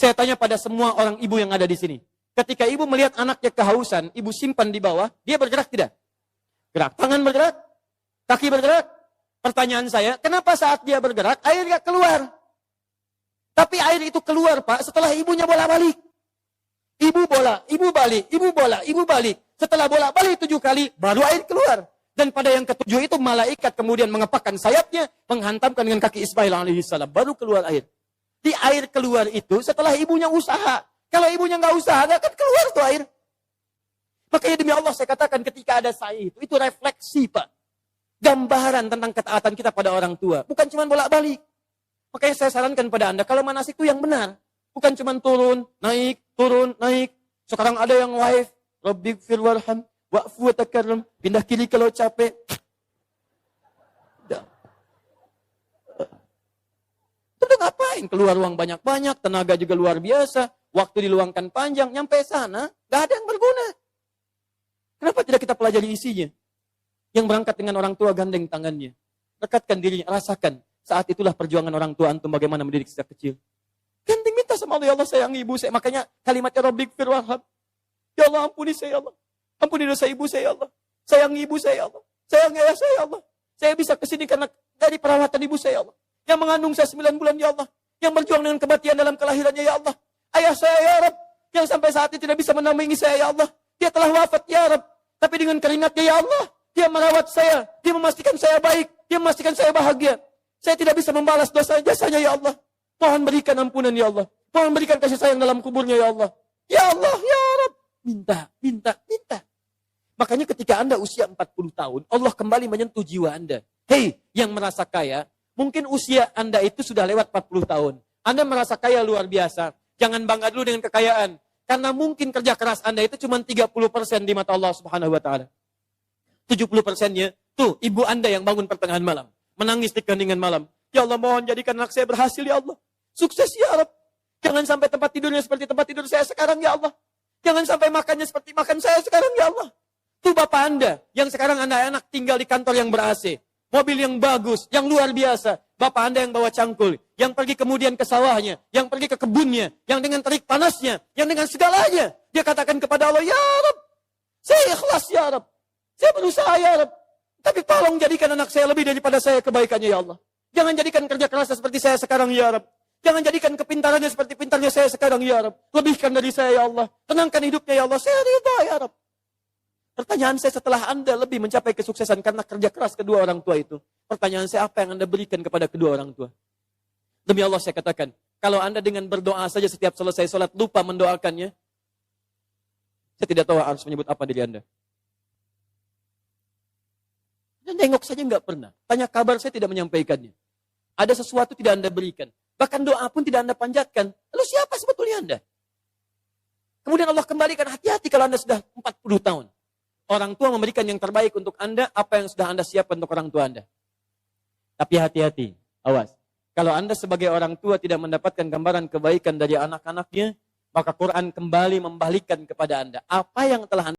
Saya tanya pada semua orang ibu yang ada di sini. Ketika ibu melihat anaknya kehausan, ibu simpan di bawah, dia bergerak tidak? Gerak. Tangan bergerak? Kaki bergerak? Pertanyaan saya, kenapa saat dia bergerak, air gak keluar? Tapi air itu keluar, Pak, setelah ibunya bolak-balik. Ibu balik. Setelah bolak-balik 7 kali, baru air keluar. Dan pada yang ke-7 itu, malaikat kemudian mengepakkan sayapnya, menghantamkan dengan kaki Ismail alaihissalam. Baru keluar air. Di air keluar itu, setelah ibunya usaha. Kalau ibunya nggak usaha, nggak akan keluar tuh air. Makanya demi Allah saya katakan ketika ada sa'i itu refleksi, Pak. Gambaran tentang ketaatan kita pada orang tua. Bukan cuma bolak-balik. Makanya saya sarankan pada Anda, kalau manasik itu yang benar. Bukan cuma turun, naik. Sekarang ada yang waif. Rabbighfir warham, wa'fu wa takarram. Pindah kiri kalau capek. Udah ngapain? Keluar uang banyak-banyak, tenaga juga luar biasa. Waktu diluangkan panjang, nyampe sana, gak ada yang berguna. Kenapa tidak kita pelajari isinya? Yang berangkat dengan orang tua gandeng tangannya. Dekatkan dirinya, rasakan. Saat itulah perjuangan orang tua antum bagaimana mendidik sejak kecil. Gandeng minta sama Allah, ya Allah sayang ibu saya. Makanya kalimatnya Rabbighfir warham. Ya Allah ampuni saya ya Allah. Ampuni dosa ibu saya ya Allah. Sayang ibu saya ya Allah. Sayang ayah saya ya Allah. Saya bisa kesini karena dari perawatan ibu saya ya Allah. Yang mengandung saya 9 bulan ya Allah. Yang berjuang dengan kematian dalam kelahirannya ya Allah. Ayah saya ya Rabb. Yang sampai saat ini tidak bisa menampingi saya ya Allah. Dia telah wafat ya Rabb. Tapi dengan keringatnya ya Allah. Dia merawat saya. Dia memastikan saya baik. Dia memastikan saya bahagia. Saya tidak bisa membalas dosa jasanya ya Allah. Mohon berikan ampunan ya Allah. Mohon berikan kasih sayang dalam kuburnya ya Allah. Ya Allah ya Rabb. Minta. Makanya ketika Anda usia 40 tahun, Allah kembali menyentuh jiwa Anda. Hei, yang merasa kaya, mungkin usia Anda itu sudah lewat 40 tahun. Anda merasa kaya luar biasa. Jangan bangga dulu dengan kekayaan. Karena mungkin kerja keras Anda itu cuma 30% di mata Allah Subhanahu wa Ta'ala. 70%-nya, tuh, ibu Anda yang bangun pertengahan malam. Menangis di keheningan malam. Ya Allah, mohon jadikan anak saya berhasil, ya Allah. Sukses, ya Allah. Jangan sampai tempat tidurnya seperti tempat tidur saya sekarang, ya Allah. Jangan sampai makannya seperti makan saya sekarang, ya Allah. Tuh Bapak Anda, yang sekarang Anda enak tinggal di kantor yang ber-AC. Mobil yang bagus, yang luar biasa. Bapak Anda yang bawa cangkul, yang pergi kemudian ke sawahnya, yang pergi ke kebunnya, yang dengan terik panasnya, yang dengan segalanya. Dia katakan kepada Allah, ya Rabb, saya ikhlas ya Rabb. Saya berusaha ya Rabb. Tapi tolong jadikan anak saya lebih daripada saya kebaikannya ya Allah. Jangan jadikan kerja kerasnya seperti saya sekarang ya Rabb. Jangan jadikan kepintarannya seperti pintarnya saya sekarang ya Rabb. Lebihkan dari saya ya Allah. Tenangkan hidupnya ya Allah. Saya ridha ya Rabb. Pertanyaan saya setelah Anda lebih mencapai kesuksesan karena kerja keras kedua orang tua itu. Pertanyaan saya, apa yang Anda berikan kepada kedua orang tua? Demi Allah saya katakan, kalau Anda dengan berdoa saja setiap selesai sholat lupa mendoakannya, saya tidak tahu harus menyebut apa diri Anda. Dan nengok saja nggak pernah. Tanya kabar saya tidak menyampaikannya. Ada sesuatu tidak Anda berikan. Bahkan doa pun tidak Anda panjatkan. Lalu siapa sebetulnya Anda? Kemudian Allah kembalikan, hati-hati kalau Anda sudah 40 tahun. Orang tua memberikan yang terbaik untuk Anda, apa yang sudah Anda siapkan untuk orang tua Anda. Tapi hati-hati, awas. Kalau Anda sebagai orang tua tidak mendapatkan gambaran kebaikan dari anak-anaknya, maka Quran kembali membalikkan kepada Anda. Apa yang telah Anda